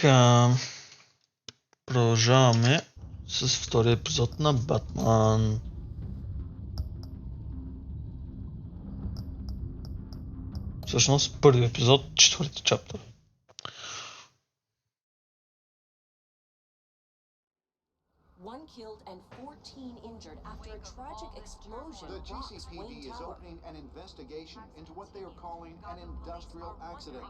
Така, продължаваме с втория епизод на Батман. Всъщност първи епизод, четвърти чаптър. One killed and 14 injured after a tragic explosion The rocks GCPD Wayne is Tower. opening an investigation into what they are calling an industrial accident.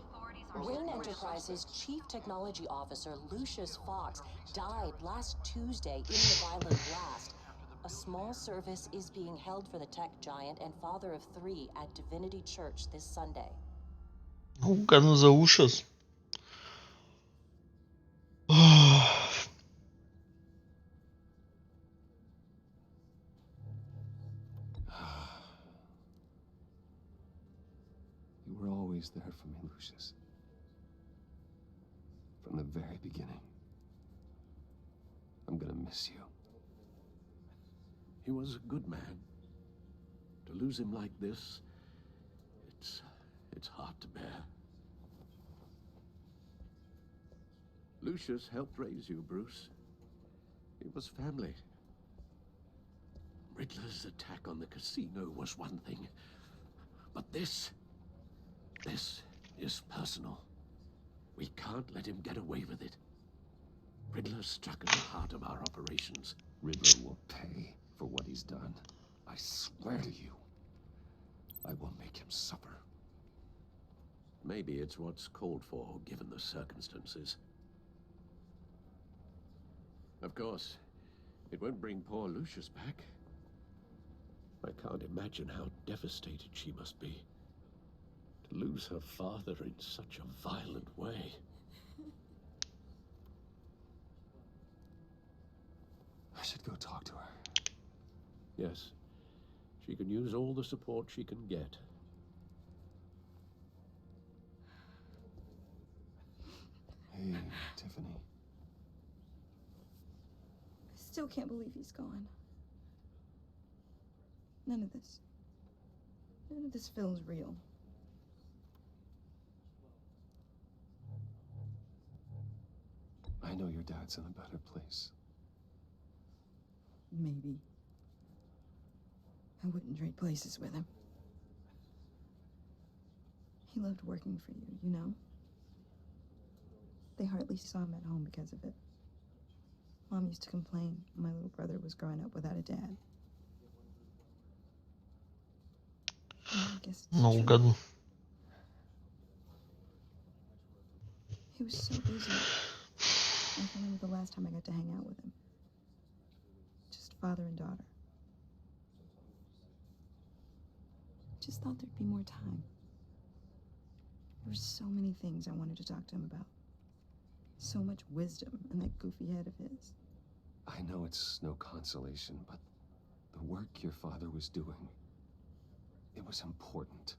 Wayne Enterprises' chief technology officer, Lucius Fox, died last Tuesday in the violent blast. A small service is being held for the tech giant and father of three at Divinity Church this Sunday. Много гадно за Лушас. You were always there for me, Lucius. From the very beginning. I'm gonna miss you. He was a good man. To lose him like this, it's hard to bear. Lucius helped raise you, Bruce. It was family. Riddler's attack on the casino was one thing, but this is personal. We can't let him get away with it. Riddler struck at the heart of our operations. Riddler will pay for what he's done. I swear to you, I will make him suffer. Maybe it's what's called for, given the circumstances. Of course, it won't bring poor Lucius back. I can't imagine how devastated she must be. To lose her father in such a violent way. I should go talk to her. Yes, she can use all the support she can get. Hey, Tiffany. I still can't believe he's gone. None of this feels real. I know your dad's in a better place. Maybe. I wouldn't trade places with him. He loved working for you, you know? They hardly saw him at home because of it. Mom used to complain my little brother was growing up without a dad. I guess it's Много true. гадно. He was so busy. I can't remember the last time I got to hang out with him. Just father and daughter. Just thought there'd be more time. There were so many things I wanted to talk to him about. So much wisdom in that goofy head of his. I know it's no consolation, but the work your father was doing, it was important.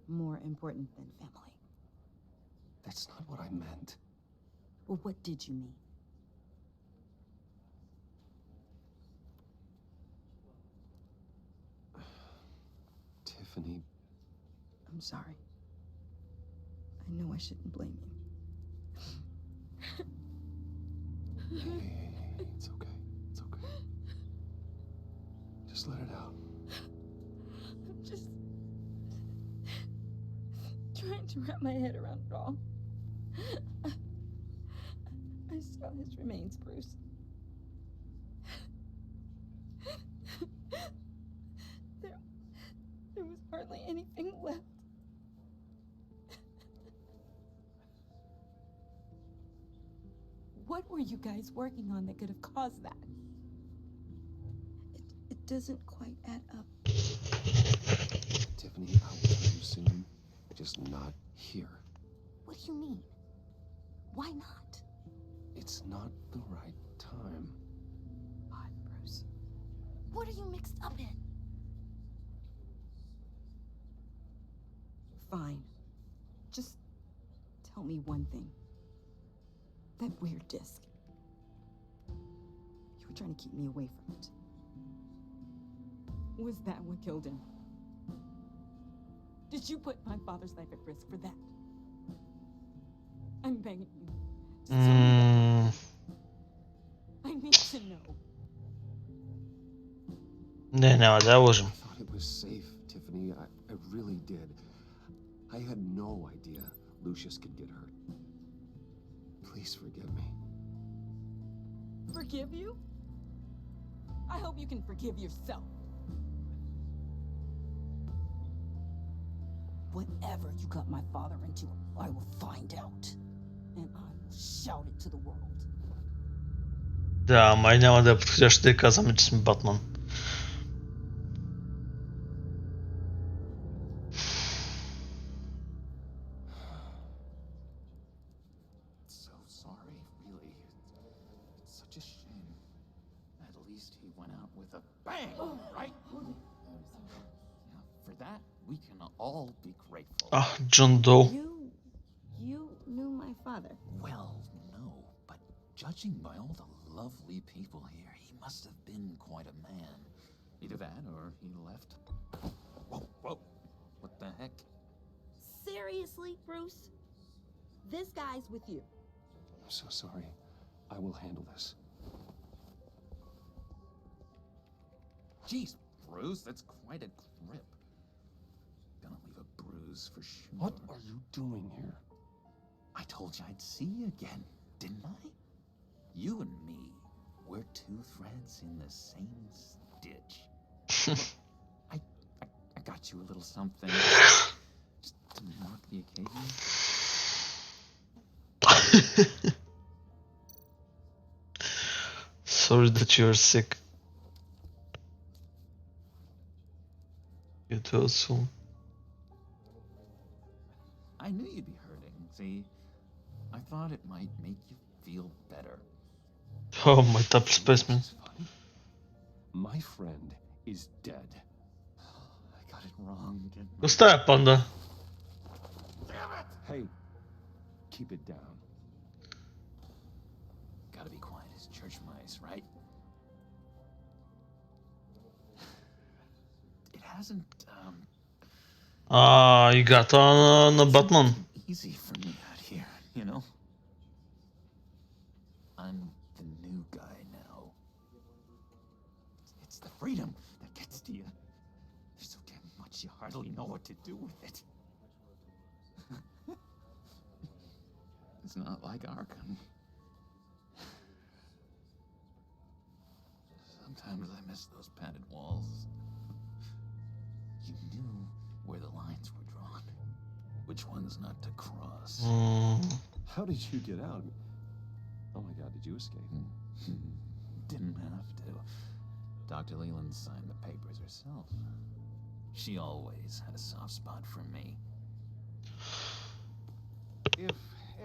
More important than family. That's not what I meant. Well, what did you mean? Tiffany, I'm sorry. I know I shouldn't blame you. hey, it's okay. It's okay. Just let it out. I'm just trying to wrap my head around it all. I saw his remains, Bruce. There was hardly anything left. What were you guys working on that could have caused that? It doesn't quite add up. Tiffany, I will tell you soon. Just not here. What do you mean? Why not? It's not the right time. What, Bruce? What are you mixed up in? Fine. Just tell me one thing. That weird disc. You were trying to keep me away from it. Was that what killed him? Did you put my father's life at risk for that? I'm begging you. I need to know. Не, няма да я лъжим. I thought it was safe, Tiffany. I really did. I had no idea Lucius could get hurt. Please forgive me. Forgive you? I hope you can forgive yourself. Whatever you got my father into, I will find out. And I will shout it to the world. Да, май няма да е подходящо да казваме, че сме Батман. So sorry, really. It's such a shame. At least he went out with a bang, right? Yeah, for that, we can all be grateful. Джон Доу. You knew my father. Well, no, but judging by all the lovely people here, he must have been quite a man. Either that or he left. Whoa. What the heck? Seriously, Bruce? This guy's with you. I'm so sorry. I will handle this. Jeez, Bruce, that's quite a grip. Gonna leave a bruise for sure. What are you doing here? I told you I'd see you again, didn't I? You and me, we're two threads in the same stitch. I got you a little something just to mark the occasion. Sorry that you're sick. You too soon. I knew you'd be hurting, see? I thought it might make you feel better. Oh, my top specimen. It's funny. My friend is dead. I got it wrong, didn't I? Оставя, панда. Hey, keep it down. Gotta be quiet as church mice, right? It hasn't, You got on a Batman. easy for me out here, you know? I'm the new guy now. It's the freedom that gets to you. There's so damn much you hardly know what to do with it. It's not like Arkham. Sometimes I miss those padded walls. You knew where the lines were drawn, which ones not to cross. How did you get out? Oh my God, did you escape? Didn't have to. Dr. Leland signed the papers herself. She always had a soft spot for me. If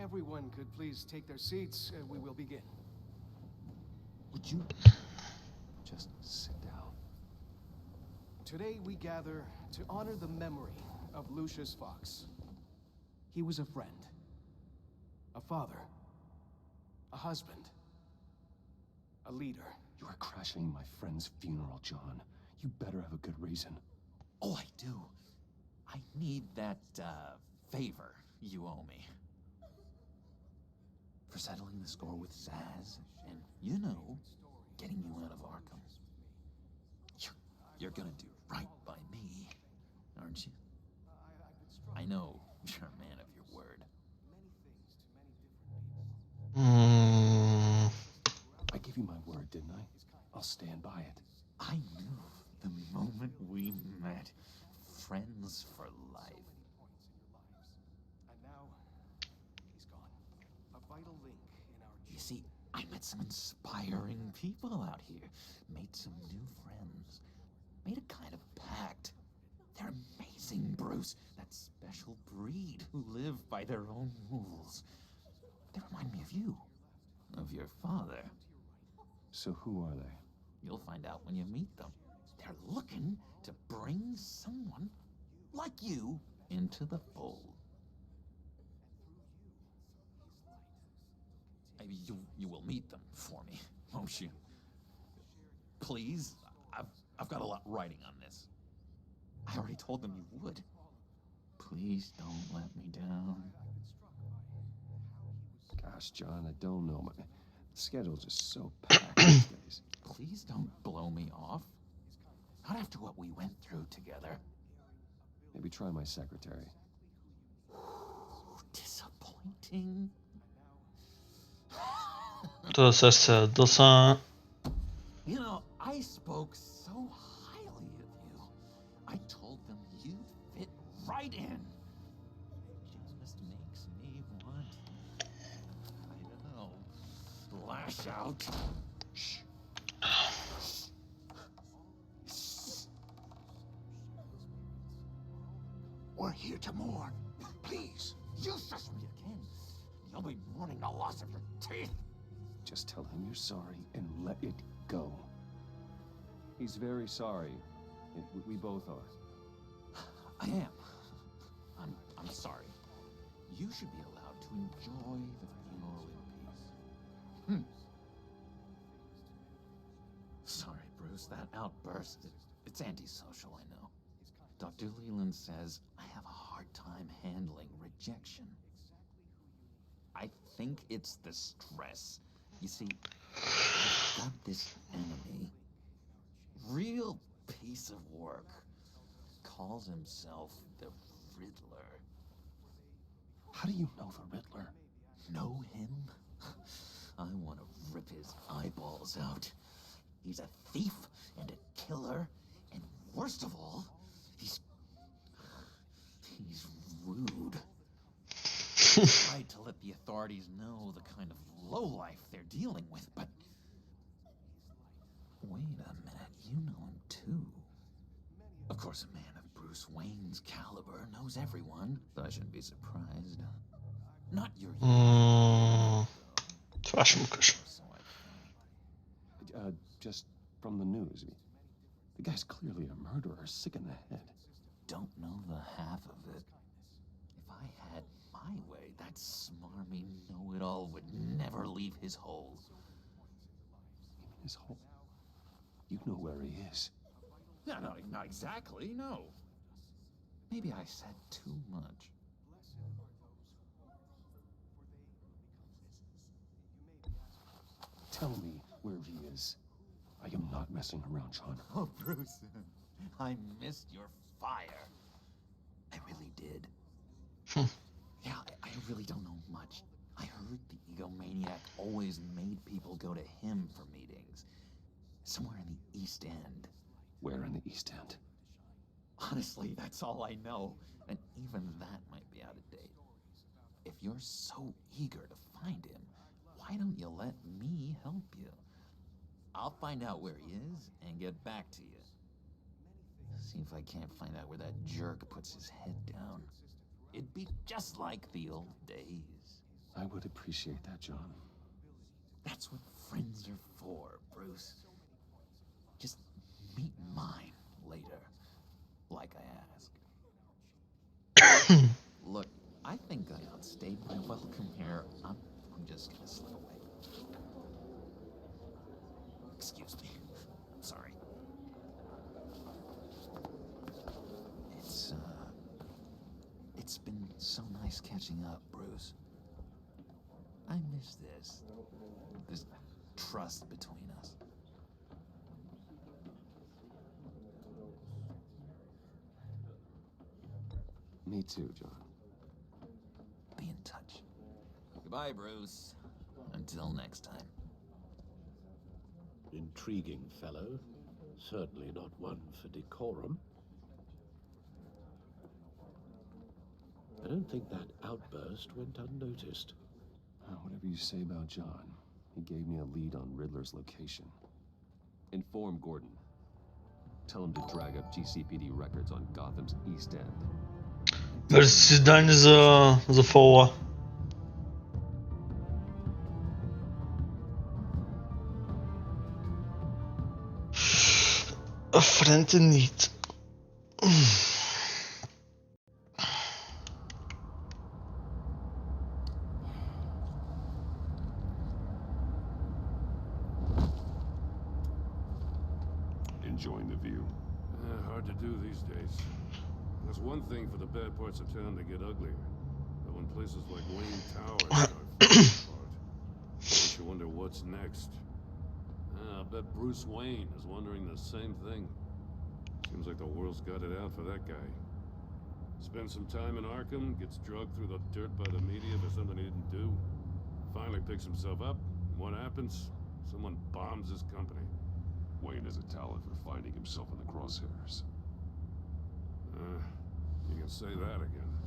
everyone could please take their seats, we will begin. Would you just sit down? Today we gather to honor the memory of Lucius Fox. He was a friend, a father, a husband, a leader. You are crashing my friend's funeral, John. You better have a good reason. Oh, I do. I need that, favor you owe me. For settling the score with Zaz and, you know, getting you out of Arkham. You're gonna do right by me, aren't you? I know you're a man of your word. I gave you my word, didn't I? I'll stand by it. I knew the moment we met. Friends for life. And now, he's gone. A vital link in our You see, I met some inspiring people out here. Made some new friends. Made a kind of pact. They're amazing, Bruce. That special breed who live by their own rules. They remind me of you. Of your father. So who are they? You'll find out when you meet them. They're looking to bring someone like you into the fold. You will meet them for me, won't you? Please? I've got a lot writing on this. I already told them you would. Please don't let me down. Gosh, John, I don't know. My schedule's just so packed these days. Please don't blow me off. Not after what we went through together. Maybe try my secretary. Disappointing. To se dosa. You know, I spoke so highly of you. I told them you fit right in. Just makes me want, I don't know, lash out. Shh. We're here to mourn. Please, you shush me again. You'll be mourning the loss of your teeth. Just tell him you're sorry and let it go. He's very sorry. We both are. I am. I'm sorry. You should be allowed to enjoy the funeral in peace. Sorry, Bruce. That outburst, it's antisocial, I know. Dr. Leland says I have a hard time handling rejection. I think it's the stress. You see, I've got this enemy. Real piece of work. Calls himself the Riddler. How do you know the Riddler? Know him? I want to rip his eyeballs out. He's a thief and a killer, and worst of all, he's rude. Tried to let the authorities know the kind of lowlife they're dealing with, but wait a minute, you know him too. Of course, a man of Bruce Wayne's caliber knows everyone, so I shouldn't be surprised. Not your Twarz mu każ. Just from the news. The guy's clearly a murderer, sick in the head. Don't know the half of it. If I had my way, that smarmy know-it-all would never leave his hole. His hole? You know where he is. No, not exactly, no. Maybe I said too much. Tell me where he is. I am not messing around, John. Oh, Bruce, I missed your fire. I really did. Yeah, I really don't know much. I heard the egomaniac always made people go to him for meetings. Somewhere in the East End. Where in the East End? Honestly, that's all I know. And even that might be out of date. If you're so eager to find him, why don't you let me help you? I'll find out where he is and get back to you. See if I can't find out where that jerk puts his head down. It'd be just like the old days. I would appreciate that, John. That's what friends are for, Bruce. Just meet mine later, like I asked. Look, I think I outstayed my welcome here. I'm just gonna slip away. Excuse me. I'm sorry. It's been so nice catching up, Bruce. I miss this trust between us. Me too, John. Be in touch. Goodbye, Bruce. Until next time. Intriguing fellow. Certainly not one for decorum. I don't think that outburst went unnoticed. Whatever you say about John, he gave me a lead on Riddler's location. Inform Gordon. Tell him to drag up GCPD records on Gotham's East End. Wersje zdanie za foła. A friend in need. Enjoying the view. Hard to do these days. That's one thing for the bad parts of town to get uglier. But when places like Wayne Tower start falling apart, next? I bet Bruce Wayne is wondering the same thing. Seems like the world's got it out for that guy. Spends some time in Arkham, gets drugged through the dirt by the media for something he didn't do. Finally picks himself up. What happens? Someone bombs his company. Wayne has a talent for finding himself in the crosshairs. You can say that again.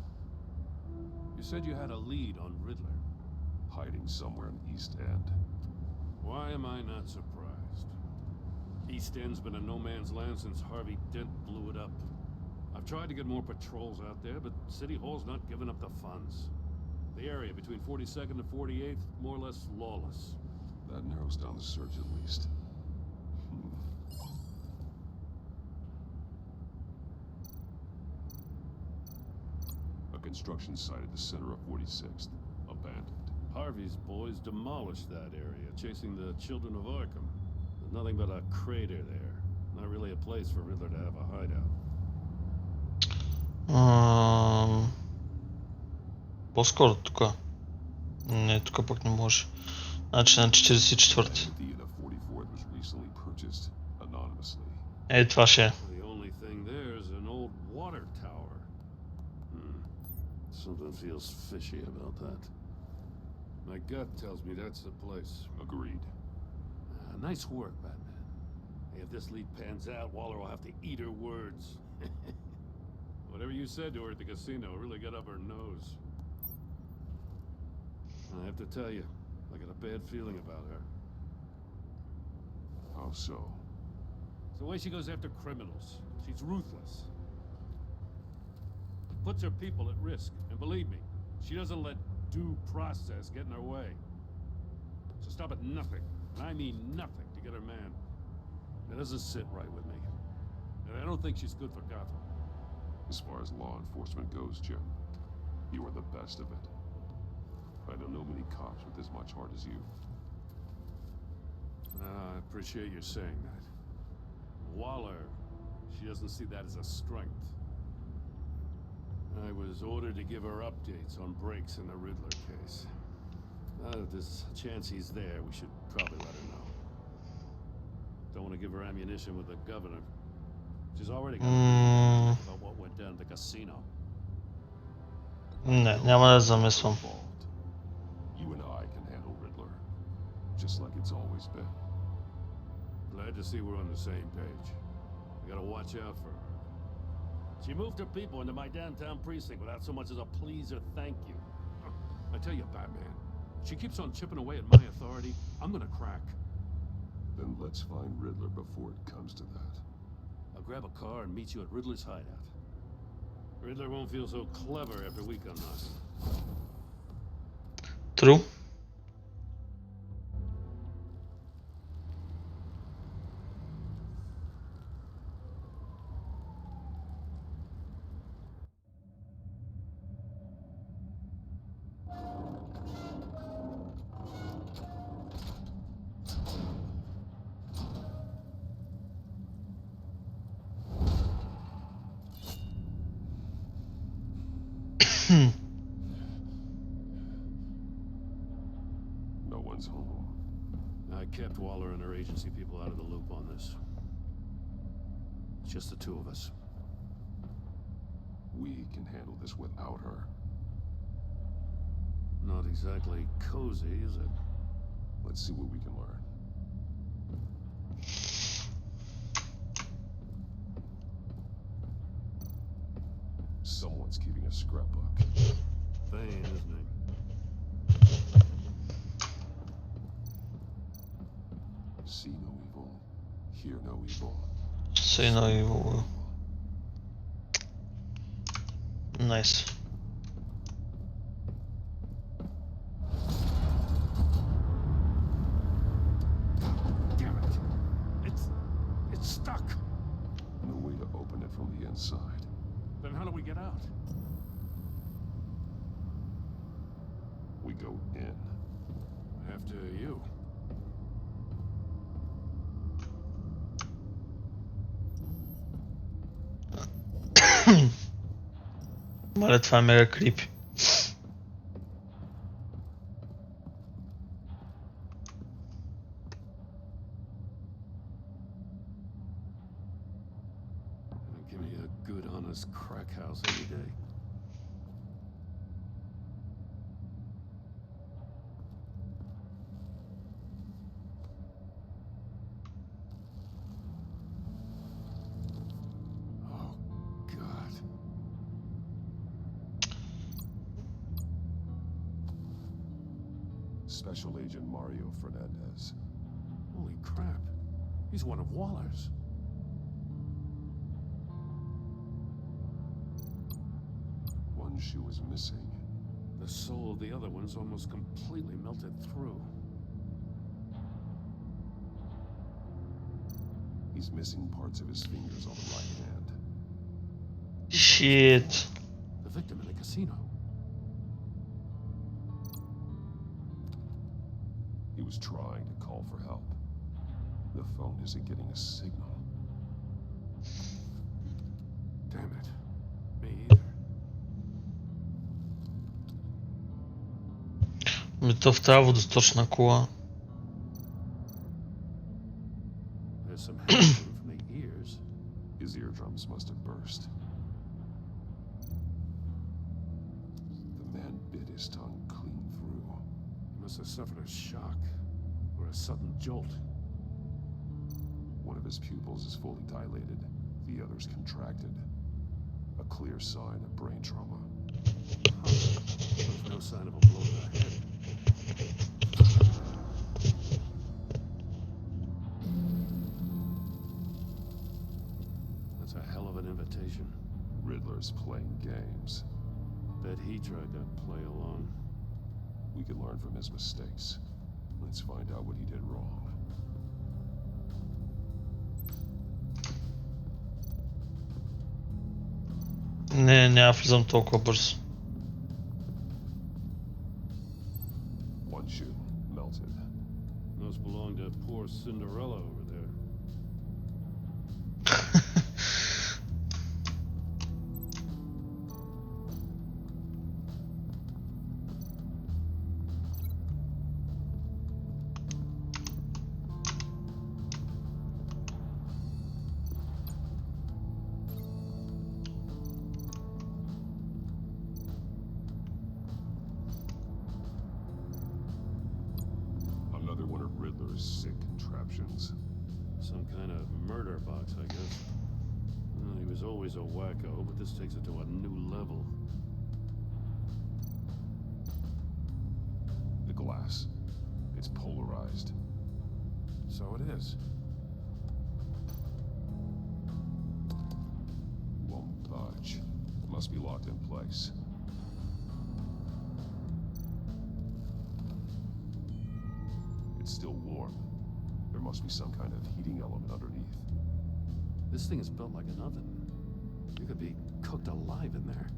You said you had a lead on Riddler. Hiding somewhere in the East End. Why am I not surprised? East End's been a no man's land since Harvey Dent blew it up. I've tried to get more patrols out there, but City Hall's not giving up the funds. The area between 42nd and 48th, more or less lawless. That narrows down the search at least. A construction site at the center of 46th. Abandoned. Harvey's boys demolished that area, chasing the children of Arkham. There's nothing but a crater there. Not really a place for Riddler to have a hideout. По-скоро тук. Не, тук пък не може. Значи на 44. Ей, това ще е. The only thing there is an old water tower. Something feels fishy about that. My gut tells me that's the place. Agreed. Nice work, Batman. Hey, if this lead pans out, Waller will have to eat her words. Whatever you said to her at the casino really got up her nose. I have to tell you, I got a bad feeling about her. How so? It's the way she goes after criminals. She's ruthless. Puts her people at risk. And believe me, she doesn't let due process get in her way. So stop at nothing, and I mean nothing, to get her man. That doesn't sit right with me. And I don't think she's good for Gotham. As far as law enforcement goes, Jim, you are the best of it. I don't know many cops with as much heart as you. I appreciate you saying that. Waller, she doesn't see that as a strength. I was ordered to give her updates on breaks in the Riddler case. Now that there's a chance he's there, we should probably let her know. Don't want to give her ammunition with the governor. She's already got about what went down at the casino. Не, няма да замесвам. You and I can handle Riddler, just like it's always been. Glad to see we're on the same page. We gotta watch out for her. She moved her people into my downtown precinct without so much as a please or thank you. I tell you, Batman, she keeps on chipping away at my authority. I'm gonna crack. Then let's find Riddler before it comes to that. I'll grab a car and meet you at Riddler's hideout. Riddler won't feel so clever after we come knocking. True. No one's home. I kept Waller and her agency people out of the loop on this. It's just the two of us. We can handle this without her. Not exactly cozy, is it? Let's see what we can learn. Someone's keeping a scrapbook. Thane, isn't he? See no evil, hear no evil. Say no evil. Nice. Damn it! It's stuck. No way to open it from the inside. Then how do we get out? We go in. After you. Мале, това е мега крипи. this crack house every day. Oh, God. Special Agent Mario Fernandez. Holy crap. He's one of Waller's. One shoe is missing. The soul of the other one's almost completely melted through. He's missing parts of his fingers on the right hand. Shit. The victim in the casino. He was trying to call for help. The phone isn't getting a signal. Damn it. Me either. То в траву достаточно кола. There's some hanging from the ears. His eardrums must have burst. The man bit his tongue clean through. He must have suffered a shock or a sudden jolt. One of his pupils is fully dilated, the others contracted. A clear sign of brain trauma. There's no sign of a blow to the head. That's a hell of an invitation. Riddler's playing games. Bet he tried to play along. We can learn from his mistakes. Let's find out what he did wrong. Не влизам толкова бързо. One shoe melted. Must belong to poor Cinderella over there. Another one of Riddler's sick contraptions. Some kind of murder box, I guess. Well, he was always a wacko, but this takes it to a new level. The glass. It's polarized. So it is. Won't budge. Must be locked in place. It's still warm. There must be some kind of heating element underneath. This thing is built like an oven. You could be cooked alive in there.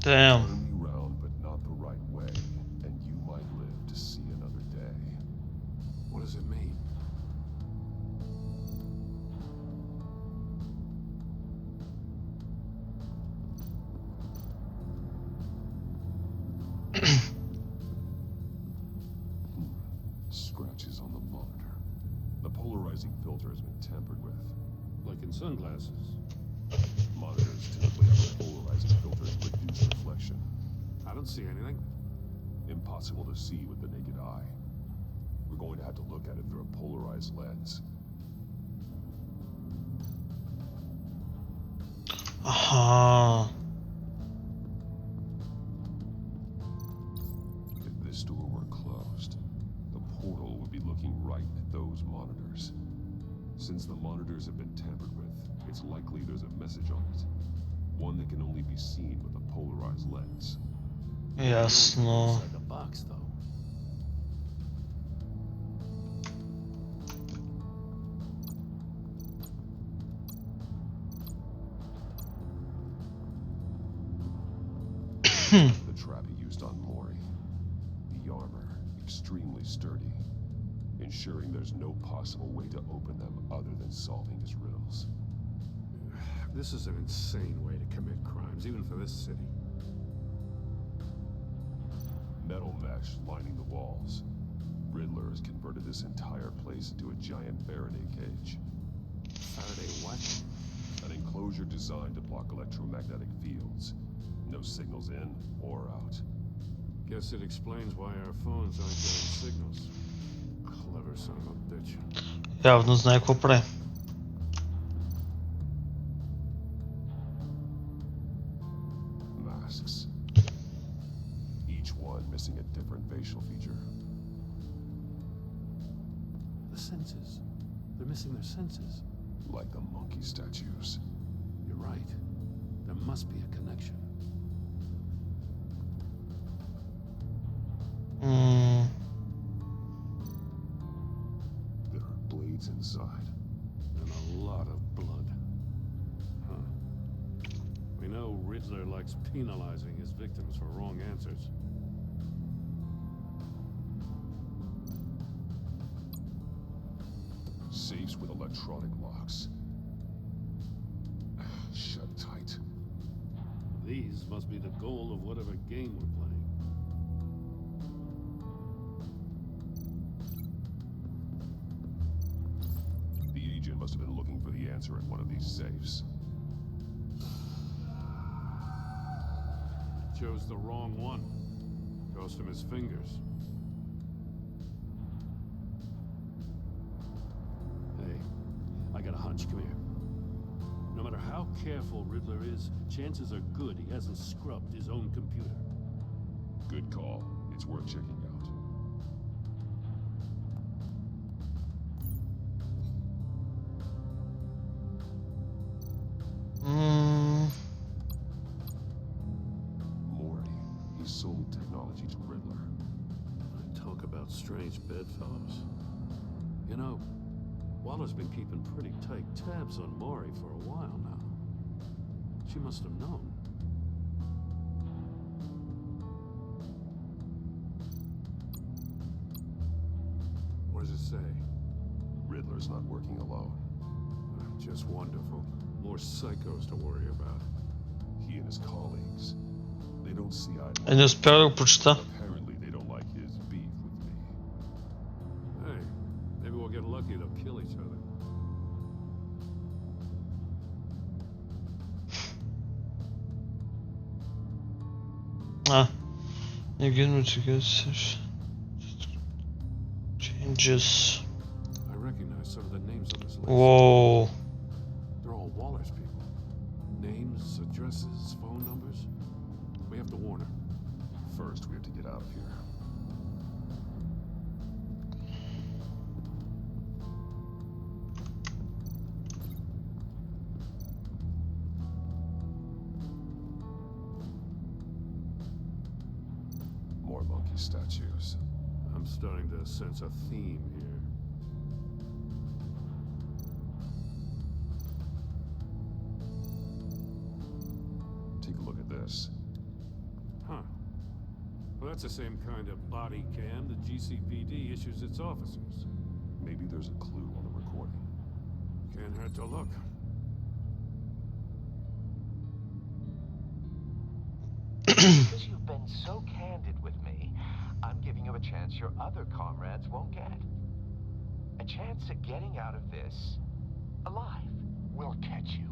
Damn. Turn me round, but not the right way, and you might live to see another day. What does it mean? Scratches on the monitor. The polarizing filter has been tampered with. Like in sunglasses. Monitors typically have a polarizing filter to reduce reflection. I don't see anything. Impossible to see with the naked eye. We're going to have to look at it through a polarized lens. Aha. If this door were closed, the portal would be looking right at those monitors. Since the monitors have been tampered with, it's likely there's a message on it. One that can only be seen with a polarized lens. Ясно. Inside the box, though. The trap he used on Mori. The armor, extremely sturdy, ensuring there's no possible way to open them other than solving his riddles. This is an insane way to commit crimes, even for this city. Metal mesh lining the walls. Riddler has converted this entire place into a giant Faraday cage. Faraday what? An enclosure designed to block electromagnetic fields. No signals in or out. Guess it explains why our phones aren't getting signals. Clever son of a bitch. Явно знае какво прави. Masks. Each one missing a different facial feature. The senses. They're missing their senses. Like the monkey statues. You're right. There must be a connection. There are blades inside. And a lot of blood. Huh. We know Riddler likes penalizing his victims for wrong answers. Safes with electronic locks. Shut tight. These must be the goal of whatever game we're playing. The agent must have been looking for the answer in one of these safes. Chose the wrong one. Cost him his fingers. Hey, I got a hunch. Come here. No matter how careful Riddler is, chances are good he hasn't scrubbed his own computer. Good call. It's worth checking out. Morty. He sold technology to Riddler. Talk about strange bedfellows. You know, Waller's been keeping pretty tight tabs on Maury for a while now. She must have known. What does it say? Riddler's not working alone. Just wonderful. More psychos to worry about. He and his colleagues. They don't see eye to Не успел да го прочета. Apparently they don't like his beef with me. Hey, maybe we'll get lucky to kill each other. Again, what you guys changes. I recognize some of the names on this list. Whoa. They're all Waller's people. Names, addresses, phone numbers. We have to warn her. First, we have to get out of here. More monkey statues. I'm starting to sense a theme here. Take a look at this. Huh. Well, that's the same kind of body cam the GCPD issues its officers. Maybe there's a clue on the recording. Can't hurt to look. Because you've been so candid with me, I'm giving you a chance your other comrades won't get. A chance at getting out of this alive. We'll catch you.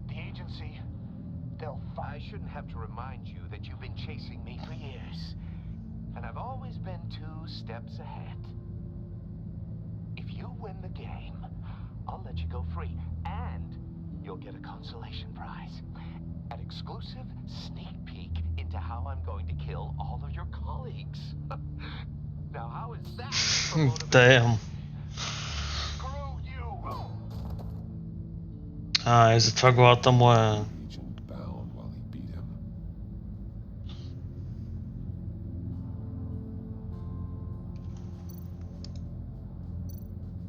The agency, they'll I shouldn't have to remind you that you've been chasing me for years. And I've always been 2 steps ahead. If you win the game, I'll let you go free. And you'll get a consolation prize. An exclusive sneak peek into how I'm going to kill all of your colleagues. Now, how is that for motivation? Damn. screw you. И затова главата му е... Agent bound while he beat him.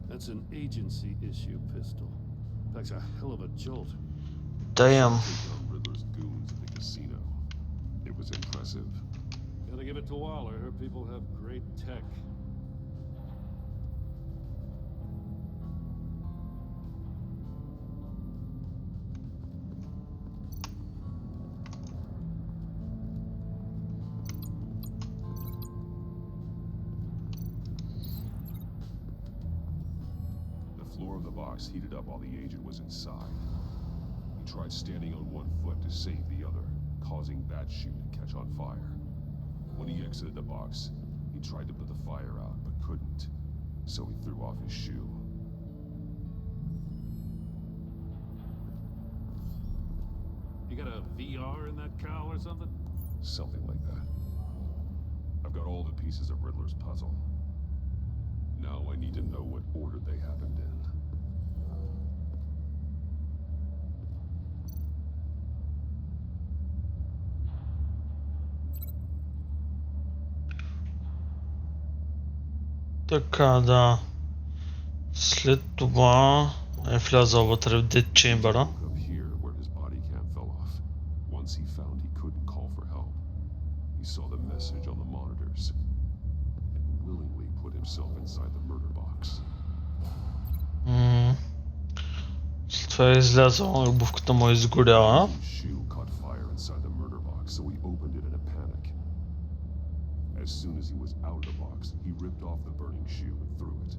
That's an agency issue pistol. Packs a hell of a jolt. Damn. Take on Riddler's goons at the casino. It was impressive. Gotta give it to Waller. Her people have great tech. The floor of the box heated up while the agent was inside. tried standing on one foot to save the other, causing that shoe to catch on fire. When he exited the box, he tried to put the fire out, but couldn't, so he threw off his shoe. You got a VR in that cowl or something? Something like that. I've got all the pieces of Riddler's puzzle. Now I need to know what order they happened in. Така, да. След това е влязал вътре в Dead Chamber. Up here where his body cam fell off. Once he found he couldn't call for help, he saw the message on the monitors and willingly put himself inside the murder box. След това е излязъл, обувката му е изгоряла. His shoe caught fire inside the murder box, so he opened it in a panic. As soon as he was out of the box, he ripped off the burning shoe and threw it.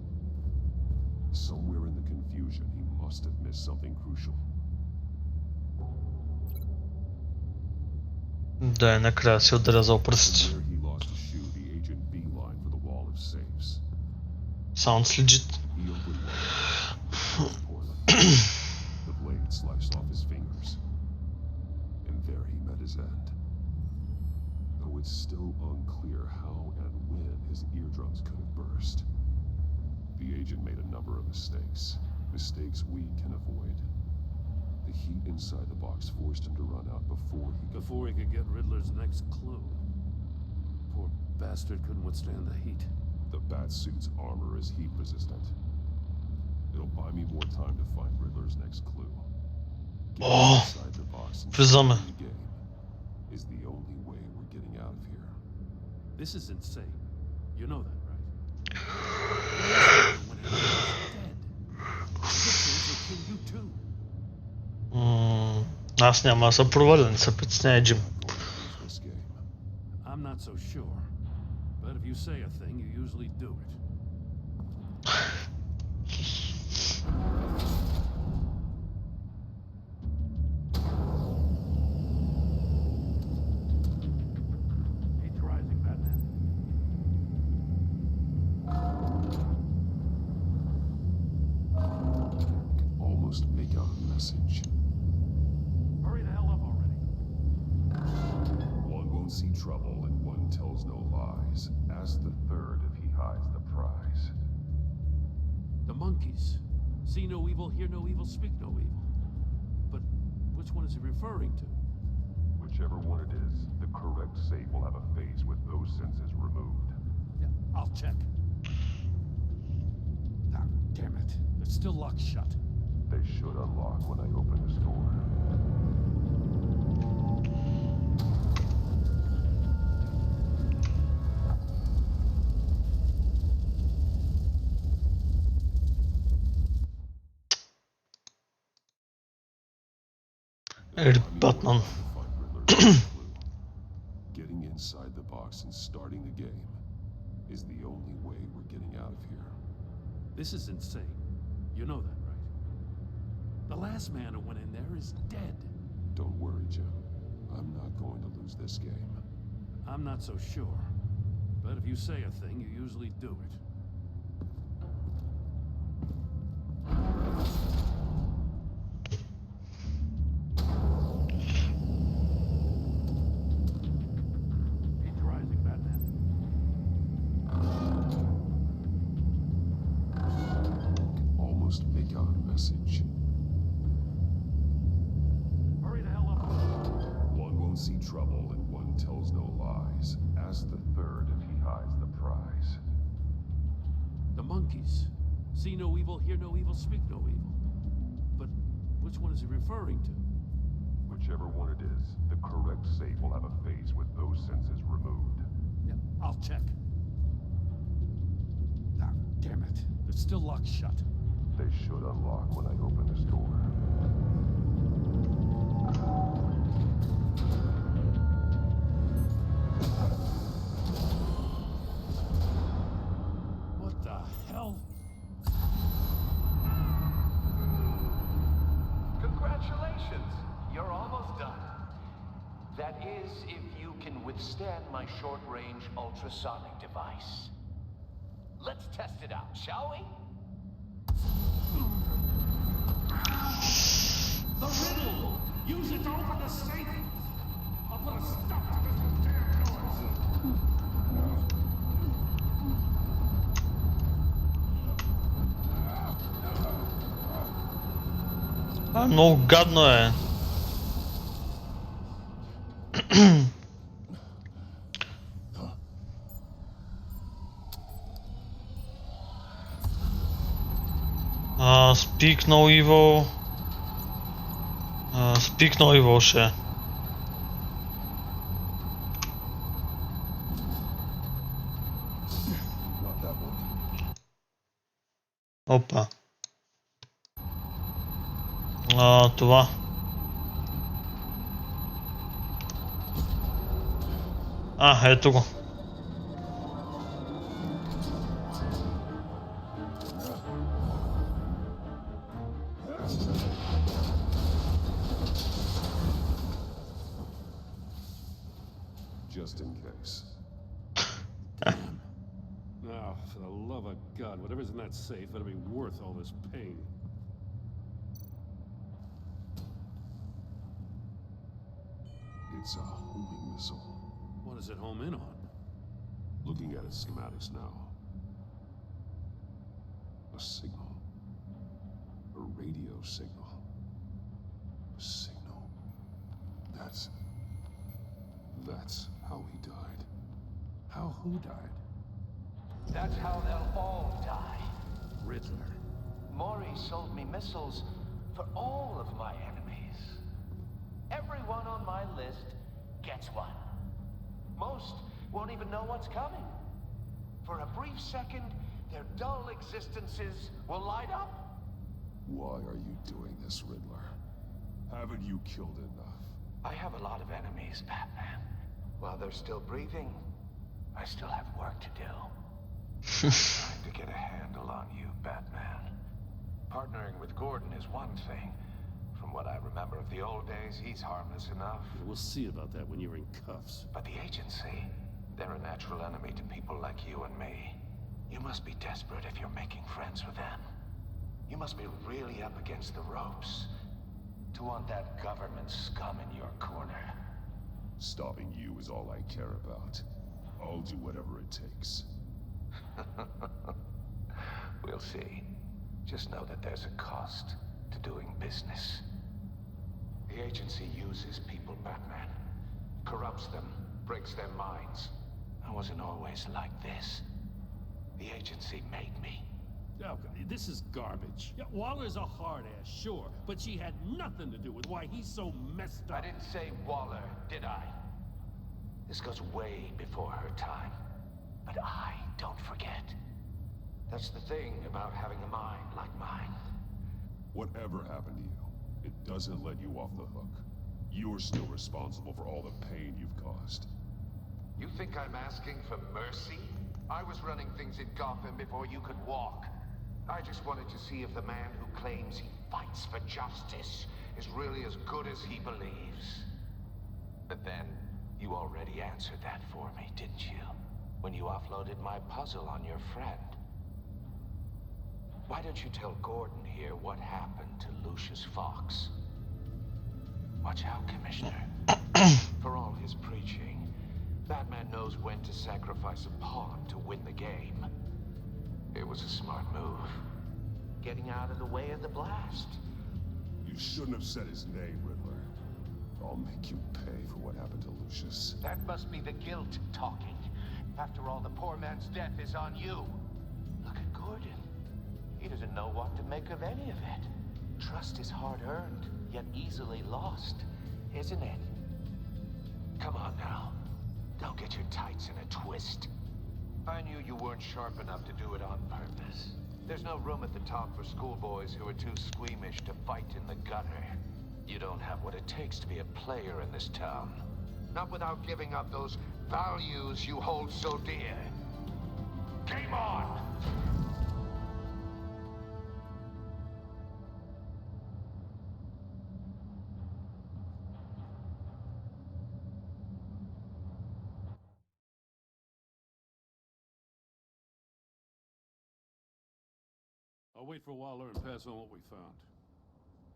Somewhere in the confusion, he must have missed something crucial. Да, и накрая си отрязал пръстите. Where he lost the shoe, the agent beelined for the wall of safes. Sounds legit. He opened one, poorly. The blade sliced off his fingers. And there he met his end. Though it's still unclear how and when his eardrums could have burst. The agent made a number of mistakes. Mistakes we can avoid. The heat inside the box forced him to run out before he could get Riddler's next clue. Poor bastard couldn't withstand the heat. The Batsuit's armor is heat resistant. It'll buy me more time to find Riddler's next clue. Getting inside the box and влизаме. the game is the only way we're getting out of here. This is insane. You know that, right? When he was dead, the kill you too. Аз няма да се проваля, не се притесняй, Джим. This game. I'm not so sure. But if you say a thing, you usually do it. He's rising, Batman. Almost make out a message. Hurry the hell up already. One won't see trouble and one tells no lies. Ask the third if he hides the prize. The monkeys. See no evil, hear no evil, speak no evil. But which one is he referring to? Whichever one it is, the correct save will have a face with those senses removed. Yeah, I'll check. Ah, damn it. It's still locked shut. They should unlock when I open this door. Batman. Getting inside the box and starting the game is the only way we're getting out of here. This is insane. You know that, right? The last man who went in there is dead. Don't worry, Jim. I'm not going to lose this game. I'm not so sure. But if you say a thing, you usually do it. He's rising, Batman. Almost make out a message. Hurry the hell up. One won't see trouble and one tells no lies. Ask the third if he hides the prize. The monkeys. See no evil, hear no evil, speak no evil. But which one is he referring to? Whichever one it is, the correct save will have a face with those senses removed. Yeah, I'll check. Ah, damn it. It's still locked shut. They should unlock when I open this door. What the hell? Congratulations! send my short-range ultrasonic device. Let's test it out, shall we? The riddle! Use it to open the safe! I'll put a stop to this damn noise! No, gadno je. Speak no evil. Speak no evil še. Opa. Това. Ето го. Just in case. Now, for the love of God, whatever's in that safe better be worth all this pain. It's a homing missile. What does it home in on? Looking at its schematics now. A signal. A radio signal. A signal. That's how he died. How who died? That's how they'll all die. Riddler. Maury sold me missiles for all of my enemies. Everyone on my list gets one. Most won't even know what's coming. For a brief second, their dull existences will light up. Why are you doing this, Riddler? Haven't you killed enough? I have a lot of enemies, Batman. While they're still breathing, I still have work to do. I'm trying to get a handle on you, Batman. Partnering with Gordon is one thing. From what I remember of the old days, he's harmless enough. We'll see about that when you're in cuffs. But the agency, they're a natural enemy to people like you and me. You must be desperate if you're making friends with them. You must be really up against the ropes to want that government scum in your corner. Stopping you is all I care about. I'll do whatever it takes. We'll see. Just know that there's a cost to doing business. The agency uses people, Batman. Corrupts them, breaks their minds. I wasn't always like this. The agency made me. Oh, this is garbage. Yeah, Waller's a hard-ass, sure, but she had nothing to do with why he's so messed up. I didn't say Waller, did I? This goes way before her time. But I don't forget. That's the thing about having a mind like mine. Whatever happened to you, it doesn't let you off the hook. You're still responsible for all the pain you've caused. You think I'm asking for mercy? I was running things in Gotham before you could walk. I just wanted to see if the man who claims he fights for justice is really as good as he believes. But then, you already answered that for me, didn't you? When you offloaded my puzzle on your friend. Why don't you tell Gordon here what happened to Lucius Fox? Watch out, Commissioner. For all his preaching, Batman knows when to sacrifice a pawn to win the game. It was a smart move. Getting out of the way of the blast. You shouldn't have said his name, Riddler. I'll make you pay for what happened to Lucius. That must be the guilt talking. After all, the poor man's death is on you. Look at Gordon. He doesn't know what to make of any of it. Trust is hard-earned, yet easily lost, isn't it? Come on now. Don't get your tights in a twist. I knew you weren't sharp enough to do it on purpose. There's no room at the top for schoolboys who are too squeamish to fight in the gutter. You don't have what it takes to be a player in this town. Not without giving up those values you hold so dear. Game on! I'll wait for Waller and pass on what we found.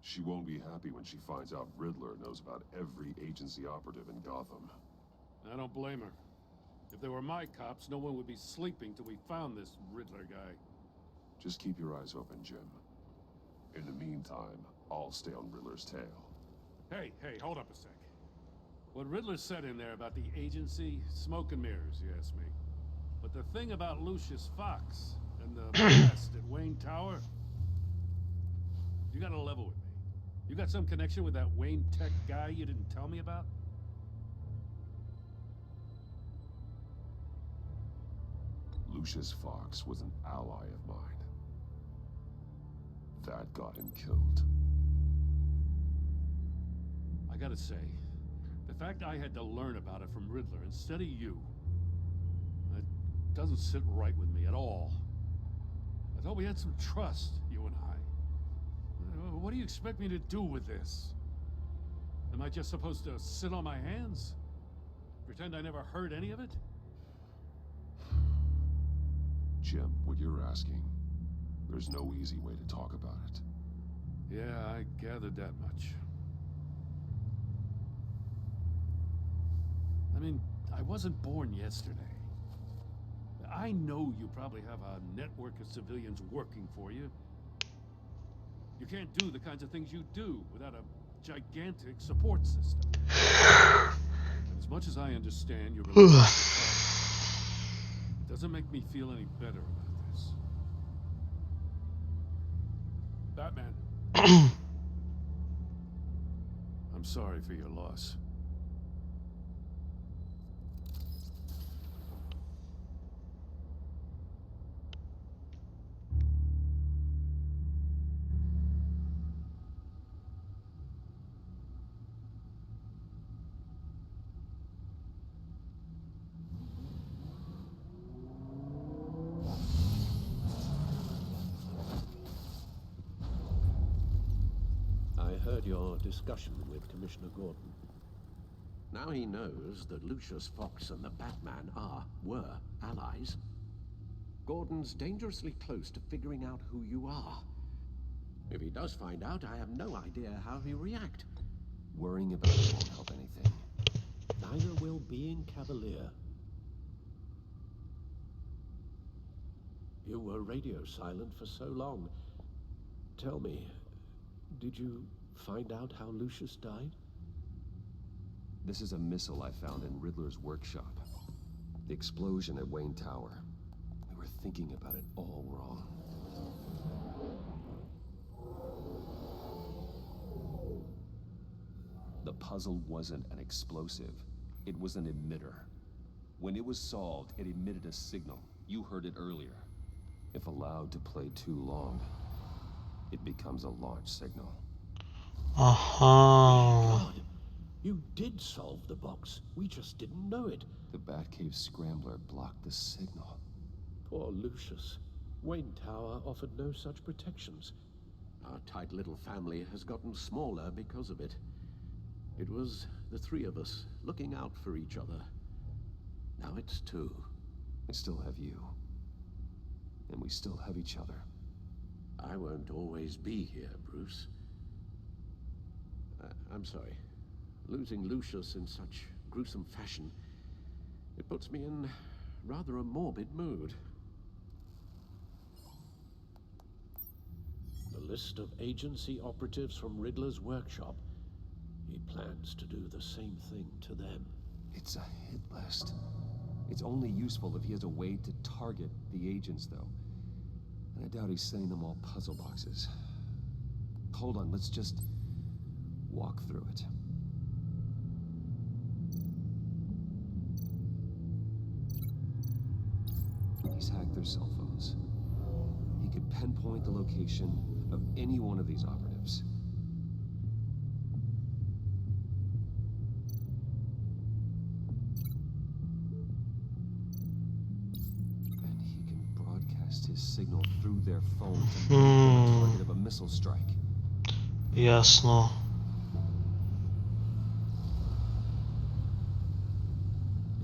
She won't be happy when she finds out Riddler knows about every agency operative in Gotham. I don't blame her. If they were my cops, no one would be sleeping till we found this Riddler guy. Just keep your eyes open, Jim. In the meantime, I'll stay on Riddler's tail. Hey, hold up a sec. What Riddler said in there about the agency, smoke and mirrors, you ask me. But the thing about Lucius Fox and the blast at Wayne Tower, you gotta level with me. You got some connection with that Wayne Tech guy you didn't tell me about? Lucius Fox was an ally of mine. That got him killed. I gotta say, the fact I had to learn about it from Riddler instead of you, it doesn't sit right with me at all. I thought we had some trust, you and I. What do you expect me to do with this? Am I just supposed to sit on my hands? Pretend I never heard any of it? Jim, what you're asking, there's no easy way to talk about it. Yeah, I gathered that much. I mean, I wasn't born yesterday. I know you probably have a network of civilians working for you. You can't do the kinds of things you do without a gigantic support system. And as much as I understand your reluctance, it doesn't make me feel any better about this. Batman. I'm sorry for your loss. Heard your discussion with Commissioner Gordon. Now he knows that Lucius Fox and the Batman were allies. Gordon's dangerously close to figuring out who you are. If he does find out, I have no idea how he'll react. Worrying about it won't help anything. Neither will being cavalier. You were radio silent for so long. Tell me, did you find out how Lucius died? This is a missile I found in Riddler's workshop. The explosion at Wayne Tower. We were thinking about it all wrong. The puzzle wasn't an explosive. It was an emitter. When it was solved, it emitted a signal. You heard it earlier. If allowed to play too long, it becomes a launch signal. God, you did solve the box. We just didn't know it. The Batcave Scrambler blocked the signal. Poor Lucius. Wayne Tower offered no such protections. Our tight little family has gotten smaller because of it. It was the three of us looking out for each other. Now it's two. I still have you. And we still have each other. I won't always be here, Bruce. I'm sorry. Losing Lucius in such gruesome fashion, it puts me in rather a morbid mood. The list of agency operatives from Riddler's workshop. He plans to do the same thing to them. It's a hit list. It's only useful if he has a way to target the agents, though. And I doubt he's sending them all puzzle boxes. Hold on, let's just walk through it. He's hacked their cell phones. He could pinpoint the location of any one of these operatives. And he can broadcast his signal through their phone to make them a target of a missile strike. Ясно.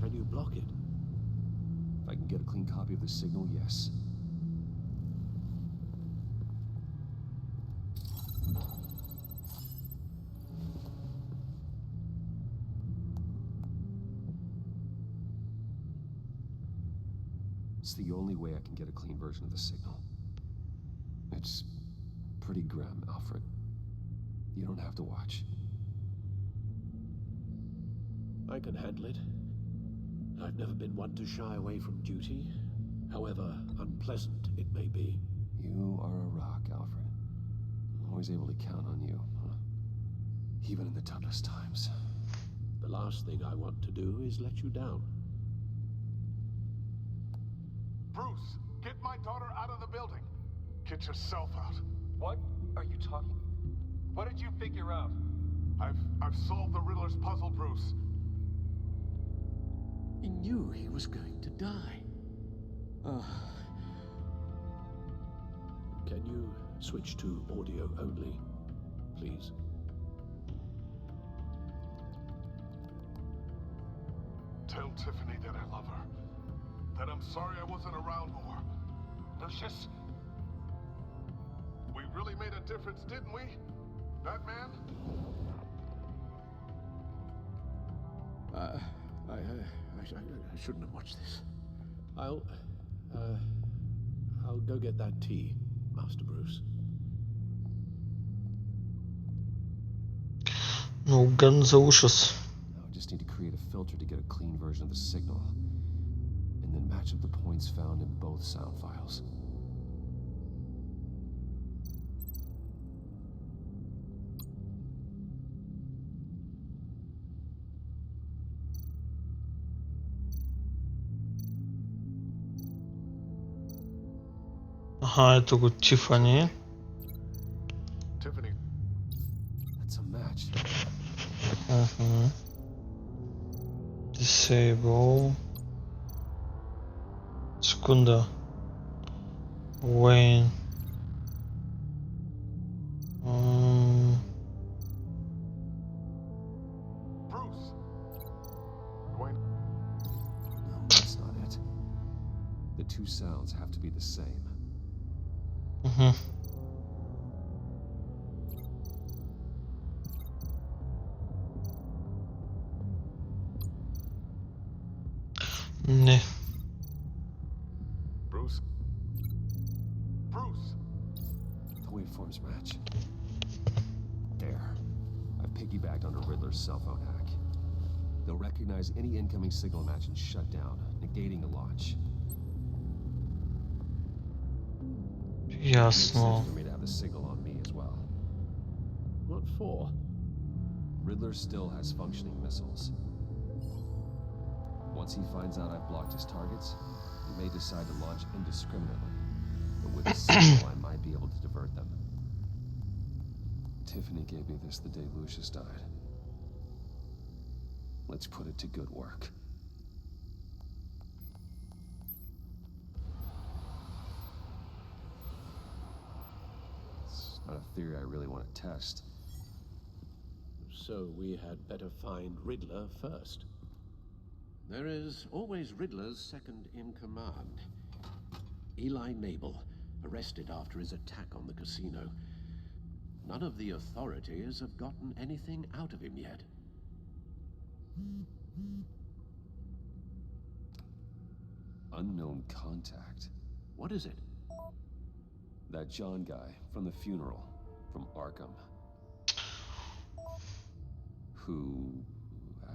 Can you block it? If I can get a clean copy of the signal, yes. It's the only way I can get a clean version of the signal. It's pretty grim, Alfred. You don't have to watch. I can handle it. I've never been one to shy away from duty, however unpleasant it may be. You are a rock, Alfred. I'm always able to count on you, huh? Even in the toughest times. The last thing I want to do is let you down. Bruce, get my daughter out of the building. Get yourself out. What are you talking? What did you figure out? I've solved the Riddler's puzzle, Bruce. He knew he was going to die. Can you switch to audio only, please? Tell Tiffany that I love her. That I'm sorry I wasn't around more. Lucius? We really made a difference, didn't we? That man? I shouldn't have watched this. I'll go get that tea, Master Bruce. No gun за ужас. Now I just need to create a filter to get a clean version of the signal. And then match up the points found in both sound files. Ага, это вот Тиффани. Tiffany. That's a match. Disable. Секунда. Wayne. Bruce. Wayne. No, that's not it. The two sounds have to be the same. Не. Bruce. Bruce. The waveforms match. There. I've piggybacked onto Riddler's cell phone hack. They'll recognize any incoming signal match and shut down, negating the launch. Makes Ясно. sense for me to have the signal on me as well. What for? Riddler still has functioning missiles. Once he finds out I've blocked his targets, he may decide to launch indiscriminately. But with a signal, I might be able to divert them. Tiffany gave me this the day Lucius died. Let's put it to good work. It's not a theory I really want to test. So we had better find Riddler first. There is always Riddler's second in command. Eli Nabel, arrested after his attack on the casino. None of the authorities have gotten anything out of him yet. Unknown contact. What is it? That John guy from the funeral, from Arkham. Who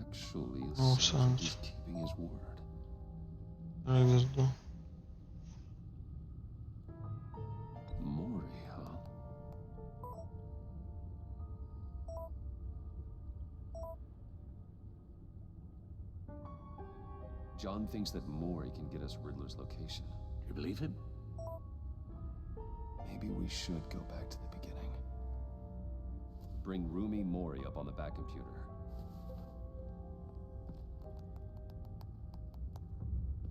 actually sounds like he's keeping his word. Riddler. Maury, huh? John thinks that Maury can get us Riddler's location. Do you believe him? Maybe we should go back to the beginning. Bring Rumi Maury up on the back computer.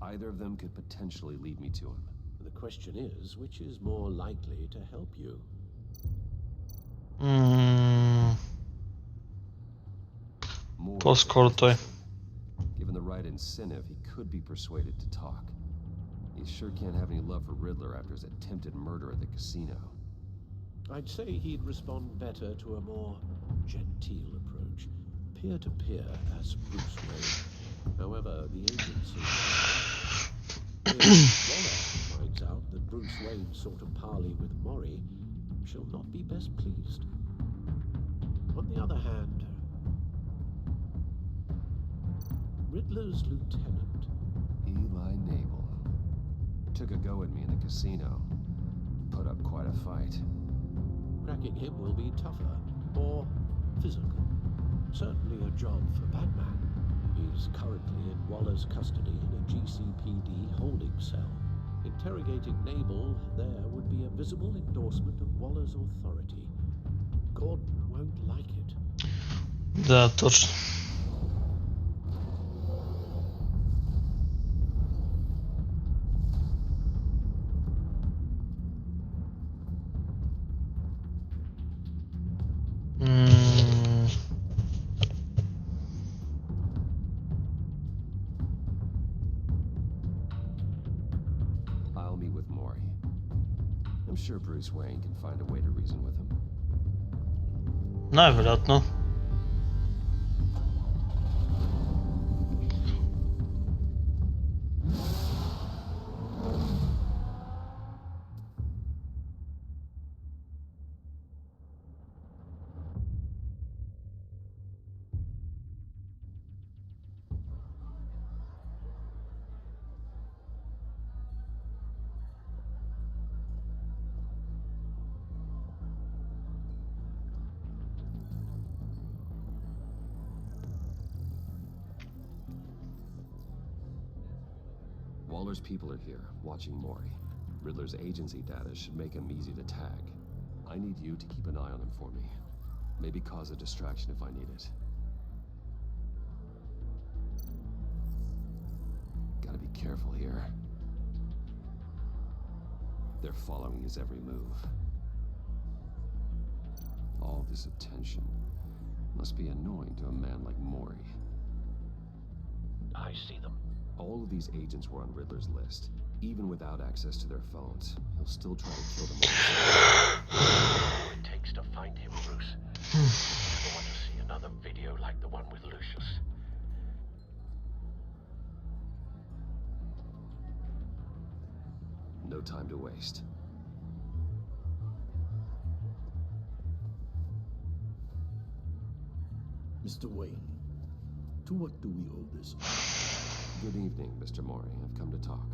Either of them could potentially lead me to him. The question is, which is more likely to help you? По-скоро той. Given the right incentive, he could be persuaded to talk. He sure can't have any love for Riddler after his attempted murder at the casino. I'd say he'd respond better to a more genteel approach. Peer-to-peer, as Bruce Wayne. However, the agency... Bruce Wayne sought a parley with Mori, shall not be best pleased. On the other hand, Riddler's lieutenant, Eli Nabel, took a go at me in the casino. Put up quite a fight. cracking him will be tougher, more physical. Certainly a job for Batman. He's currently in Waller's custody in a GCPD holding cell. Interrogating Nabel there would be a visible endorsement of Waller's authority. Gordon won't like it. Да, точно. I'll meet with Mori. I'm sure Bruce Wayne can find a way to reason with him. Najverjetno. Waller's people are here, watching Mori. Riddler's agency data should make him easy to tag. I need you to keep an eye on him for me. Maybe cause a distraction if I need it. Gotta be careful here. They're following his every move. All this attention must be annoying to a man like Mori. I see them. All of these agents were on Riddler's list. Even without access to their phones, he'll still try to kill them all. It takes to find him, Bruce. I never want to see another video like the one with Lucius. No time to waste. Mr. Wayne, to what do we owe this? Good evening, Mr. Mori. I've come to talk.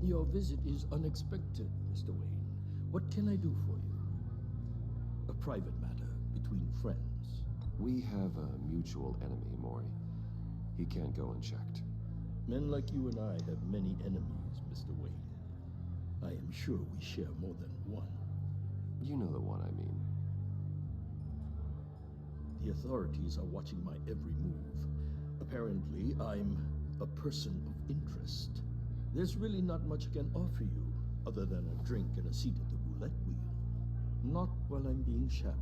Your visit is unexpected, Mr. Wayne. What can I do for you? A private matter between friends. We have a mutual enemy, Mori. He can't go unchecked. Men like you and I have many enemies, Mr. Wayne. I am sure we share more than one. You know the one I mean. The authorities are watching my every move. Apparently, I'm a person of interest. There's really not much I can offer you, other than a drink and a seat at the roulette wheel. Not while I'm being shadowed.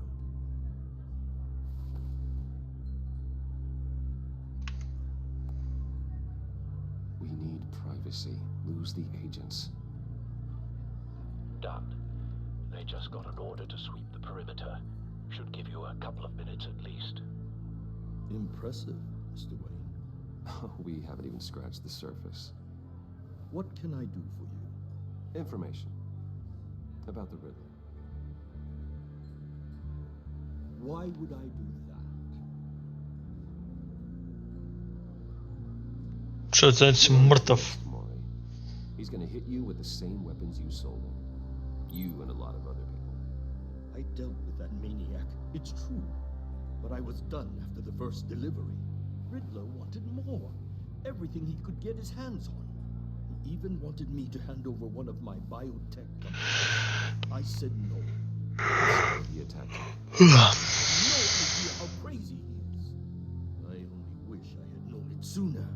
We need privacy. Lose the agents. Done. They just got an order to sweep the perimeter. Should give you a couple of minutes at least. Impressive, Mr. Wayne. We haven't even scratched the surface. What can I do for you? Information. About the Riddler. Why would I do that? Что это мертв? Mori. He's gonna hit you with the same weapons you sold him. You and a lot of other people. I dealt with that maniac, it's true. But I was done after the first delivery. Riddler wanted more. Everything he could get his hands on. He even wanted me to hand over one of my biotech companies. I said no. He attacked I have no idea how crazy he is. I only wish I had known it sooner.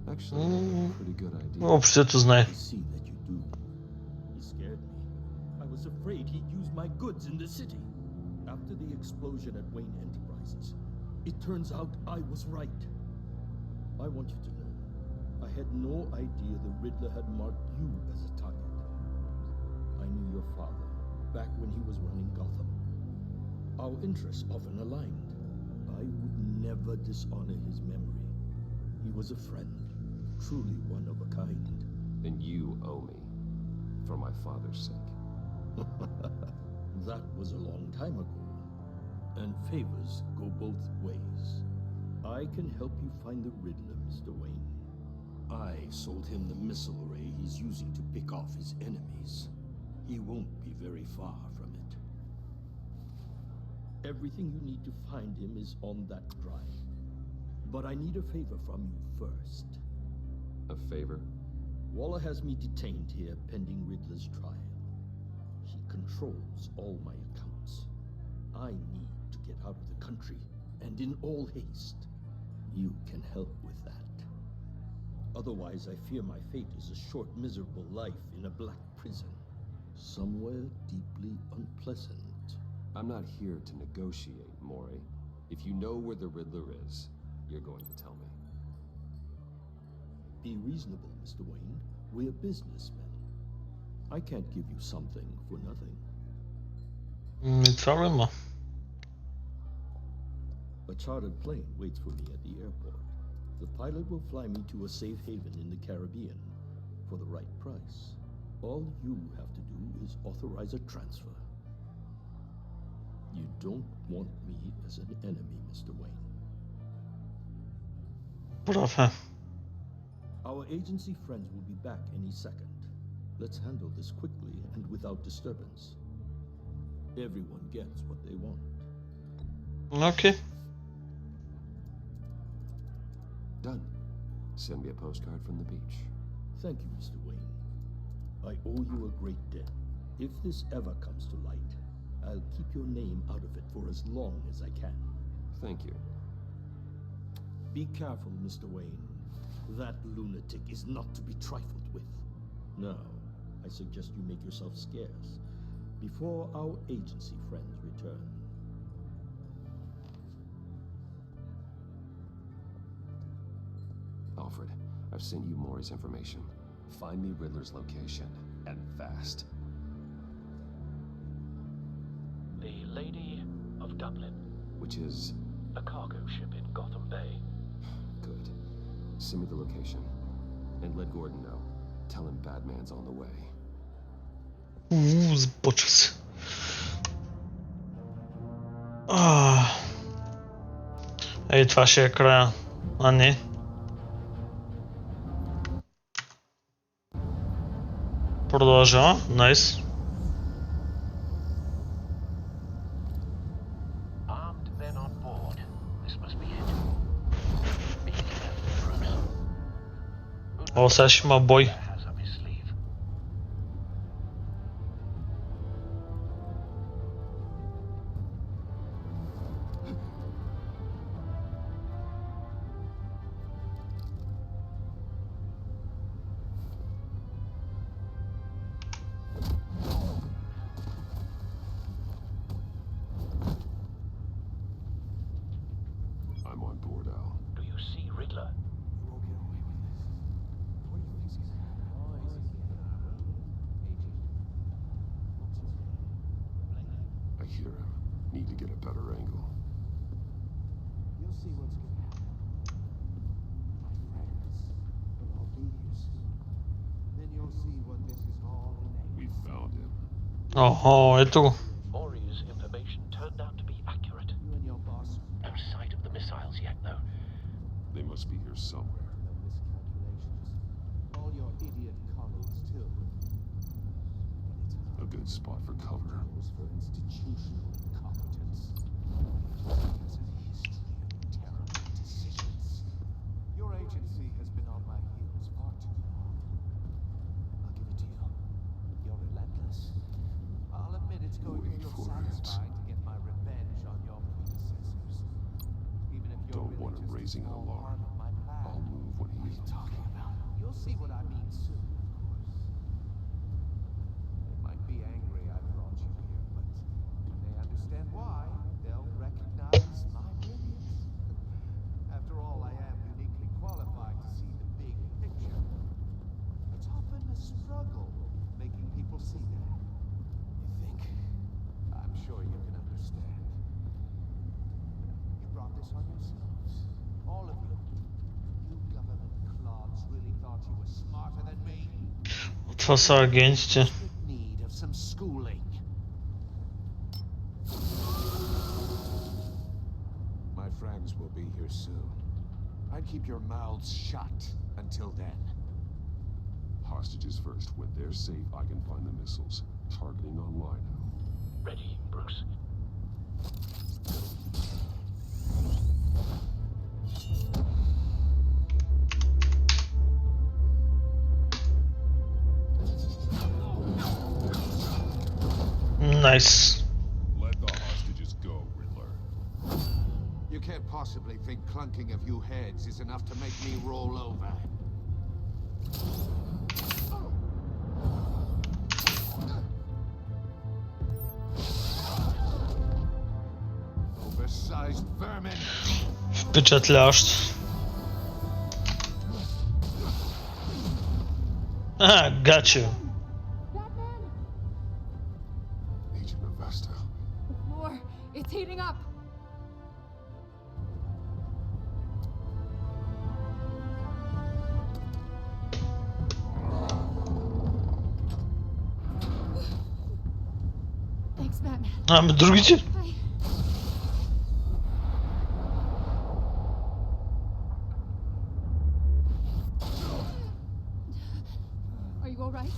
Actually, pretty good idea. Вообще ты знай. I see that you do. He scared me. I was afraid he'd use my goods in the city. After the explosion at Wayne Enterprises, it turns out I was right. I want you to know, I had no idea the Riddler had marked you as a target. I knew your father back when he was running Gotham. Our interests often aligned. I would never dishonor his memory. He was a friend, truly one of a kind. Then you owe me, for my father's sake. That was a long time ago, and favors go both ways. I can help you find the Riddler, Mr. Wayne. I sold him the missile array he's using to pick off his enemies. He won't be very far from it. Everything you need to find him is on that drive. But I need a favor from you first. A favor? Waller has me detained here pending Riddler's trial. He controls all my accounts. I need to get out of the country, and in all haste. You can help with that. Otherwise, I fear my fate is a short, miserable life in a black prison. Somewhere deeply unpleasant. I'm not here to negotiate, Mori. If you know where the Riddler is, you're going to tell me. Be reasonable, Mr. Wayne. We're businessmen. I can't give you something for nothing. Problem. A chartered plane waits for me at the airport. The pilot will fly me to a safe haven in the Caribbean for the right price. All you have to do is authorize a transfer. You don't want me as an enemy, Mr. Wayne. Profe. Our agency friends will be back any second. Let's handle this quickly and without disturbance. Everyone gets what they want. Okay. Done. Send me a postcard from the beach. Thank you, Mr. Wayne. I owe you a great debt. If this ever comes to light, I'll keep your name out of it for as long as I can. Thank you. Be careful, Mr. Wayne. That lunatic is not to be trifled with. Now, I suggest you make yourself scarce before our agency friends return. Alfred, I've sent you Maury's information. Find me Riddler's location, and fast. The Lady of Dublin. Which is? A cargo ship in Gotham Bay. Good. Send me the location. And let Gordon know. Tell him Batman's on the way. Zboczył się. Ej, това ще е края. А не. Продължава. Найс. Armed men on board. This must be it. Be careful, Bruce. О, сега ще има бой. Has up his sleeve. I'm on board, Al. Do you see Riddler? I hear him. Need to get a better angle. You'll see what's going to happen. My friends will all be here soon. Then you'll see what this is all in. We found him. Ого, ето го. Maury's information turned out to be accurate. You and your boss. No sight of the missiles yet, though. They must be here somewhere. No miscalculations. All your idiot colleagues, too. A good spot for cover. For institutional incompetence. Has a history of terrible decisions. Your agency has been on my heels far too long. I'll give it to you. You're relentless. I'll admit it's going to Wait feel for it. satisfying to get my revenge on your predecessors. Even if you're Don't want him really just a raising an small alarm. part of my plan. I'll move when What are he's you talking about? You'll see what I mean soon, of course. They might be angry I brought you here, but when they understand why, they'll recognize my brilliance. After all, I am uniquely qualified to see the big picture. It's often a struggle making people see that. You think? I'm sure you can understand. Was against you? Need of some schooling. My friends will be here soon. I'd keep your mouths shut until then. Hostages first. When they're safe, I can find the missiles. Targeting online. Ready, Bruce. Nice. Let the hostages go, Riddler. You can't possibly think clunking a few heads is enough to make me roll over. Oversized vermin. Впечатляешь. Ah, got you. Agent of Vesta. More. It's heating up. Thanks, Batman. А, мы другие? Hi. Are you all right?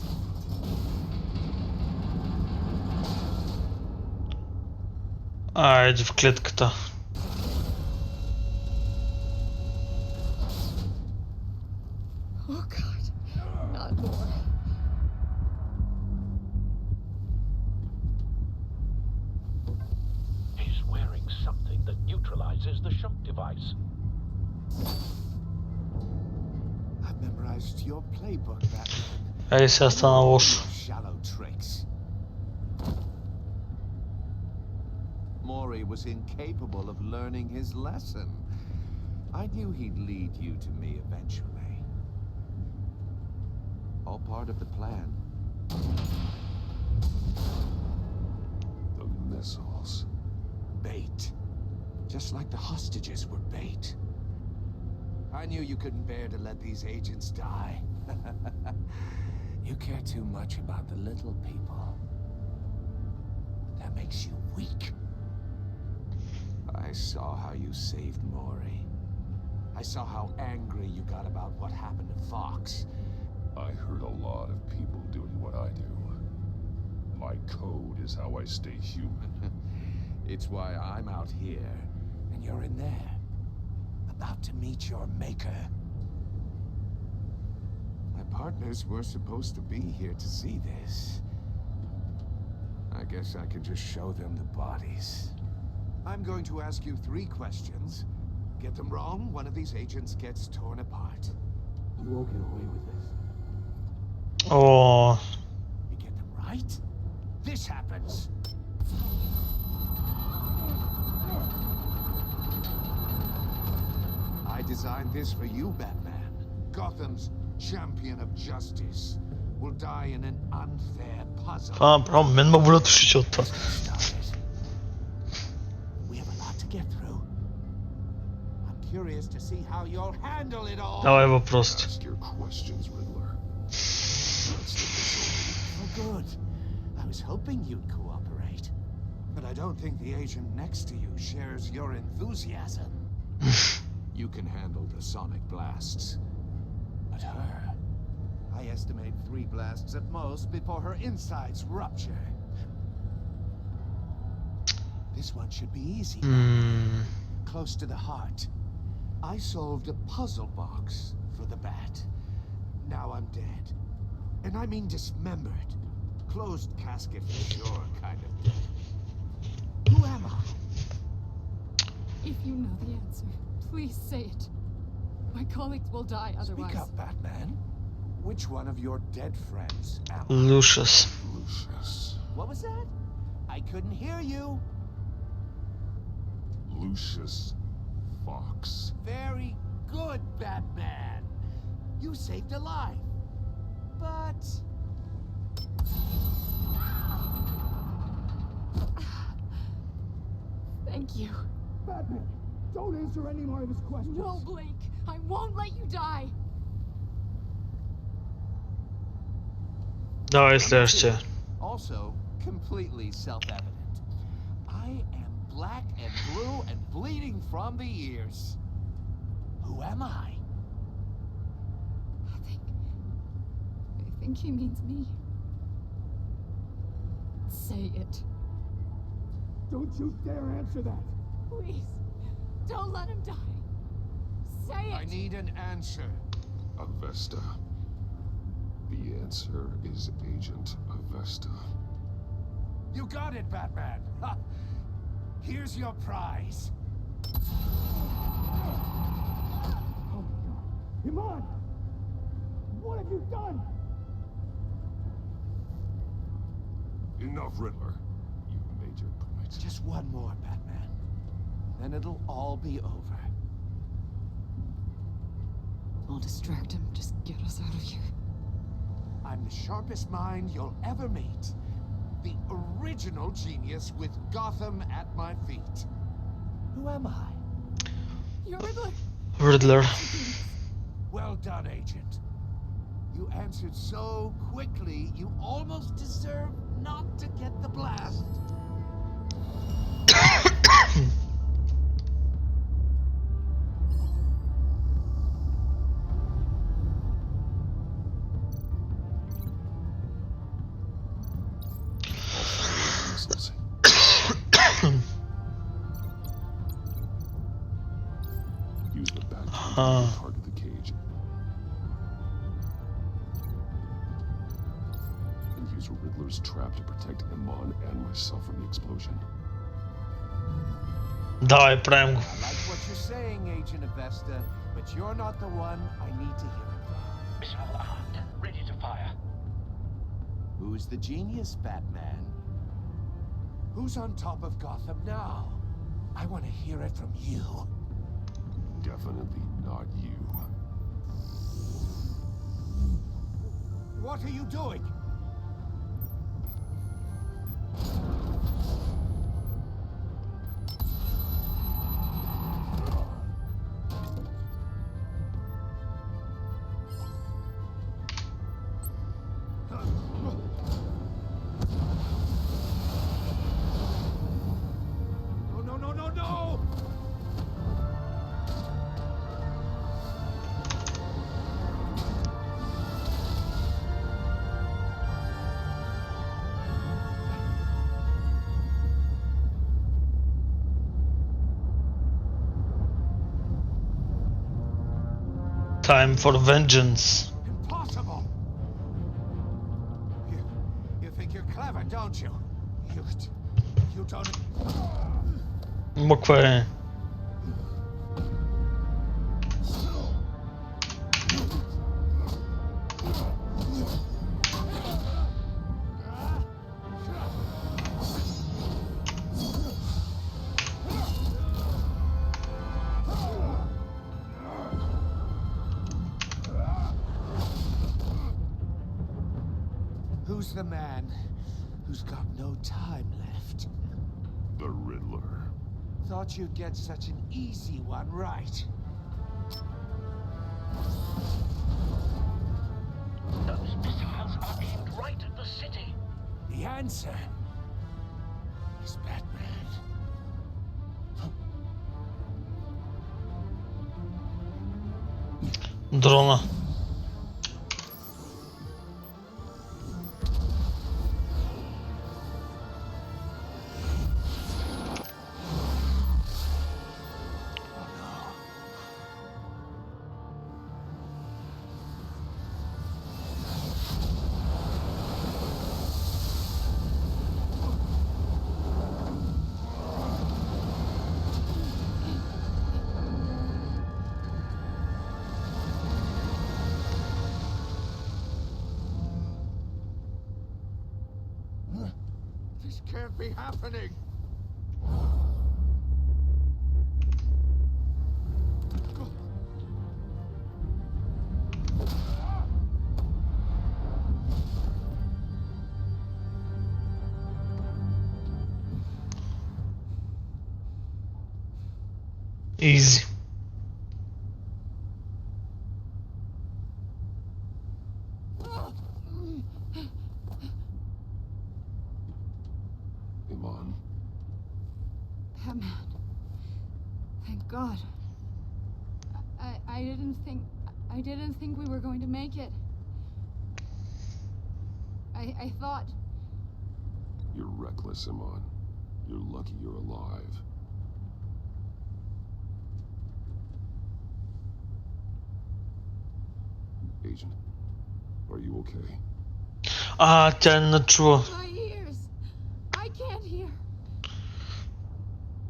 А, иди в клетку-то. Oh God, not more. He's wearing something that neutralizes the shock device. I've memorized your playbook, Batman. А если остановишь? Shallow tricks. Maury was incapable of learning his lesson. I knew he'd lead you to me eventually. All part of the plan. The missiles. Bait. Just like the hostages were bait. I knew you couldn't bear to let these agents die. You care too much about the little people. That makes you weak. I saw how you saved Maury. I saw how angry you got about what happened to Fox. I hurt a lot of people doing what I do. My code is how I stay human. It's why I'm out here, and you're in there. About to meet your maker. My partners were supposed to be here to see this. I guess I can just show them the bodies. I'm going to ask you 3 questions. Get them wrong, one of these agents gets torn apart. You won't get away with this. О, You get them right, this happens. I designed this for you, Batman. Gotham's champion of justice will die in an unfair puzzle. Прям мен мовлят что-то. We have a lot to get through. I'm curious to see how you'll handle it all. Давай вопрос. Ask your questions, Riddler. Oh, good. I was hoping you'd cooperate. But I don't think the agent next to you shares your enthusiasm. You can handle the sonic blasts. But her... I estimate 3 blasts at most before her insides rupture. This one should be easy. Close to the heart. I solved a puzzle box for the bat. Now I'm dead. And I mean dismembered. Closed casket for sure, kind of dead. Who am I? If you know the answer, please say it. My colleagues will die otherwise. Speak up, Batman. Which one of your dead friends am I? Lucius. Lucius. What was that? I couldn't hear you. Lucius Fox. Very good, Batman. You saved a life. But... Thank you. Batman, don't answer any more of his questions. No, Blake. I won't let you die. Давай следующее. Also, completely self-evident. I am black and blue and bleeding from the ears. Who am I? I think he means me. Say it. Don't you dare answer that! Please. Don't let him die. Say it. I need an answer. Avesta. The answer is Agent Avesta. You got it, Batman. Ha. Here's your prize. Oh my god. Iman! What have you done? Enough, Riddler. You've made your point. Just one more, Batman. Then it'll all be over. I'll distract him. Just get us out of here. I'm the sharpest mind you'll ever meet. The original genius with Gotham at my feet. Who am I? You're Riddler. Riddler. Well done, Agent. You answered so quickly, you almost deserve not to get the blast. Use the back to target the cage. And use Riddler's trap to protect Iman and myself from the explosion. Давай, прям. I like what you're saying, Agent Avesta, but you're not the one I need to hear it from. Mission armed, ready to fire. Who's the genius, Batman? Who's on top of Gotham now? I want to hear it from you. Definitely not you. What are you doing? No! Time for vengeance. Impossible! You think you're clever, don't you? You don't... Буквально. Who's the man who's got no time left? The Riddler. Thought you'd get such an easy one right. Those missiles are aimed right at the city. The answer is Batman. Дрона. This can't be happening. Easy. Thank God. I didn't think we were going to make it. I thought... You're reckless, Iman. You're lucky you're alive. Agent, are you okay? Тя не чува. My ears! I can't hear.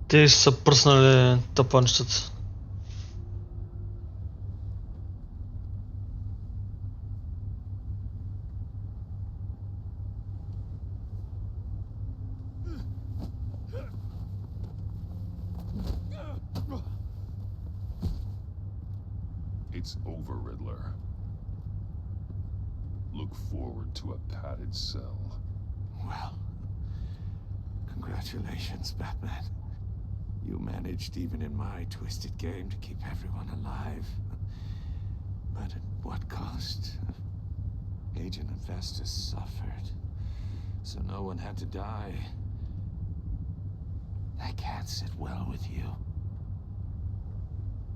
Те са пръснали тъпанчетата. It's over, Riddler. Look forward to a padded cell. Well, congratulations, Batman. You managed, even in my twisted game, to keep everyone alive. But at what cost? Agent Investus suffered, so no one had to die. That can't sit well with you.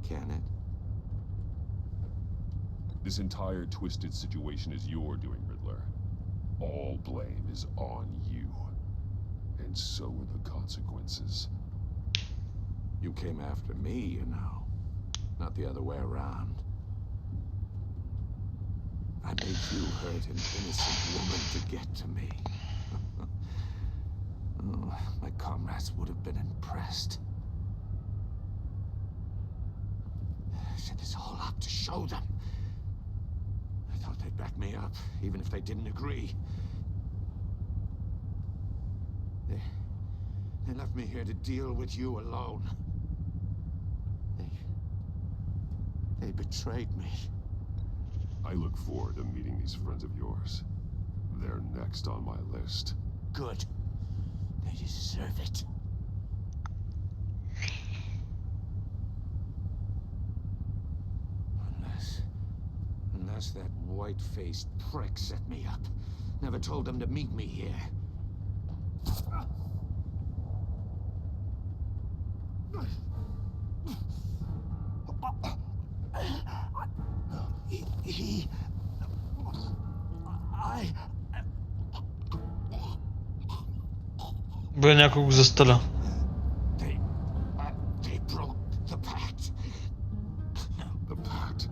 Can it? This entire twisted situation is your doing, Riddler. All blame is on you. And so are the consequences. You came after me, you know. Not the other way around. I made you hurt an innocent woman to get to me. Oh, my comrades would have been impressed. Set this all up to show them. I thought they'd back me up, even if they didn't agree. They left me here to deal with you alone. They betrayed me. I look forward to meeting these friends of yours. They're next on my list. Good. They deserve it. Unless that white-faced prick set me up. Never told them to meet me here. Бе, някой го застреля. They broke the pact. The pact?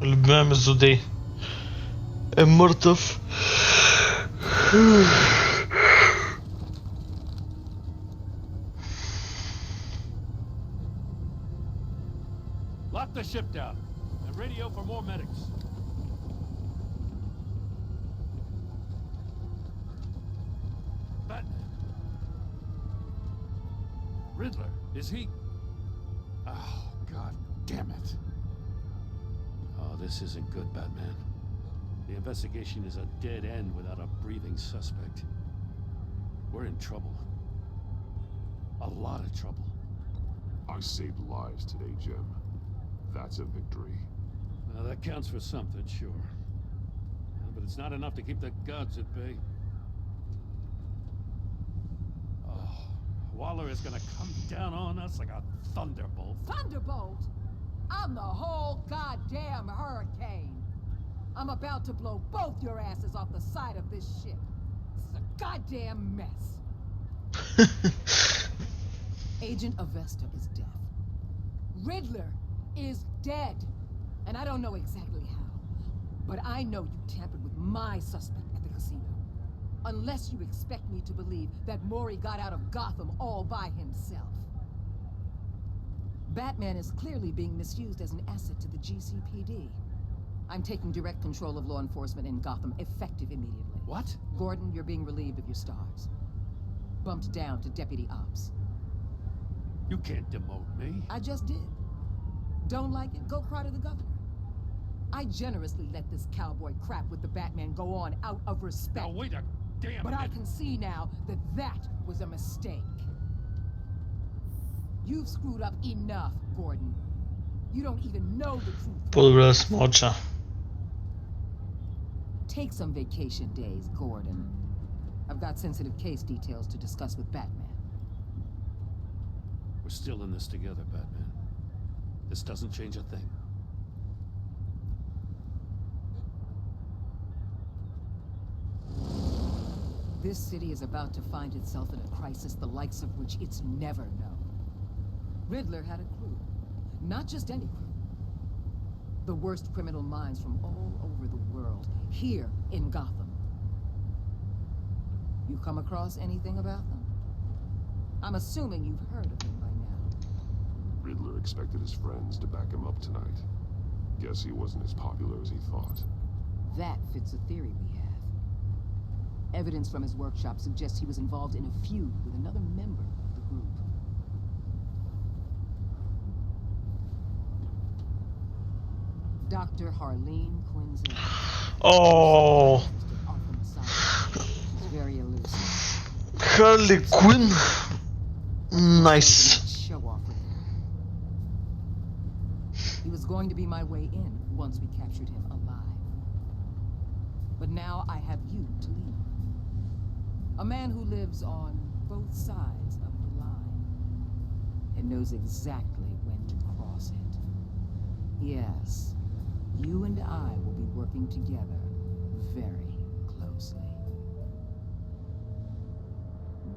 Любимия ми злодей е мъртъв. Lock the ship down and radio for more medics. Batman. Riddler, is he? Oh, God damn it. Oh, this isn't good, Batman. The investigation is a dead end without a breathing suspect. We're in trouble. A lot of trouble. I saved lives today, Jim. That's a victory. Now, that counts for something, sure. But it's not enough to keep the gods at bay. Oh, Waller is gonna come down on us like a thunderbolt. Thunderbolt? I'm the whole goddamn hurricane. I'm about to blow both your asses off the side of this ship. This is a goddamn mess. Agent Avesta is dead. Riddler is dead. And I don't know exactly how. But I know you tampered with my suspect at the casino. Unless you expect me to believe that Mori got out of Gotham all by himself. Batman is clearly being misused as an asset to the GCPD. I'm taking direct control of law enforcement in Gotham, effective immediately. What? Gordon, you're being relieved of your stars. Bumped down to Deputy Ops. You can't demote me. I just did. Don't like it? Go cry to the governor. I generously let this cowboy crap with the Batman go on out of respect. Now wait a damn But I it! can see now that that was a mistake. You've screwed up enough, Gordon. You don't even know the truth. По-добре да смълча. Take some vacation days, Gordon. I've got sensitive case details to discuss with Batman. We're still in this together, Batman. This doesn't change a thing. This city is about to find itself in a crisis the likes of which it's never known. Riddler had a crew. Not just any crew. The worst criminal minds from all over the world, here in Gotham. You come across anything about them? I'm assuming you've heard of them by now. Riddler expected his friends to back him up tonight. Guess he wasn't as popular as he thought. That fits a theory we have. Evidence from his workshop suggests he was involved in a feud with another member of the group. Dr. Harleen Quinzel. Oh, She's very elusive. Harley Quinn. Nice. Show off with him. He was going to be my way in once we captured him alive. But now I have you to lead. A man who lives on both sides of the line and knows exactly when to cross it. Yes, you and I will be working together very closely.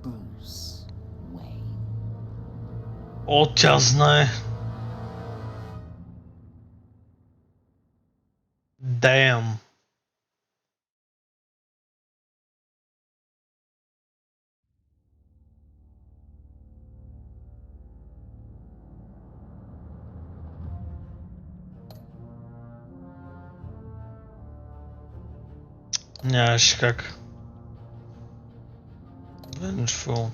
Bruce Wayne. О, тя знае. Damn. Нямаше как. Vengeful.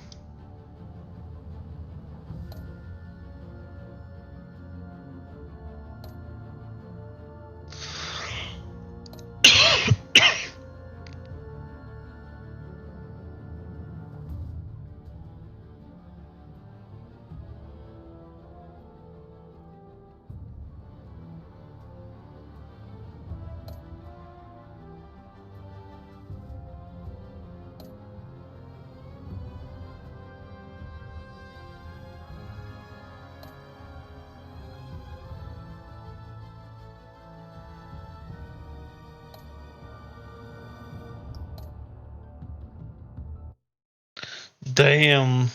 Damn.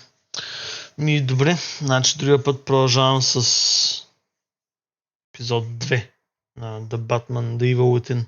Ми добре, значи другия път продължавам с епизод 2 на The Batman The Evil Within.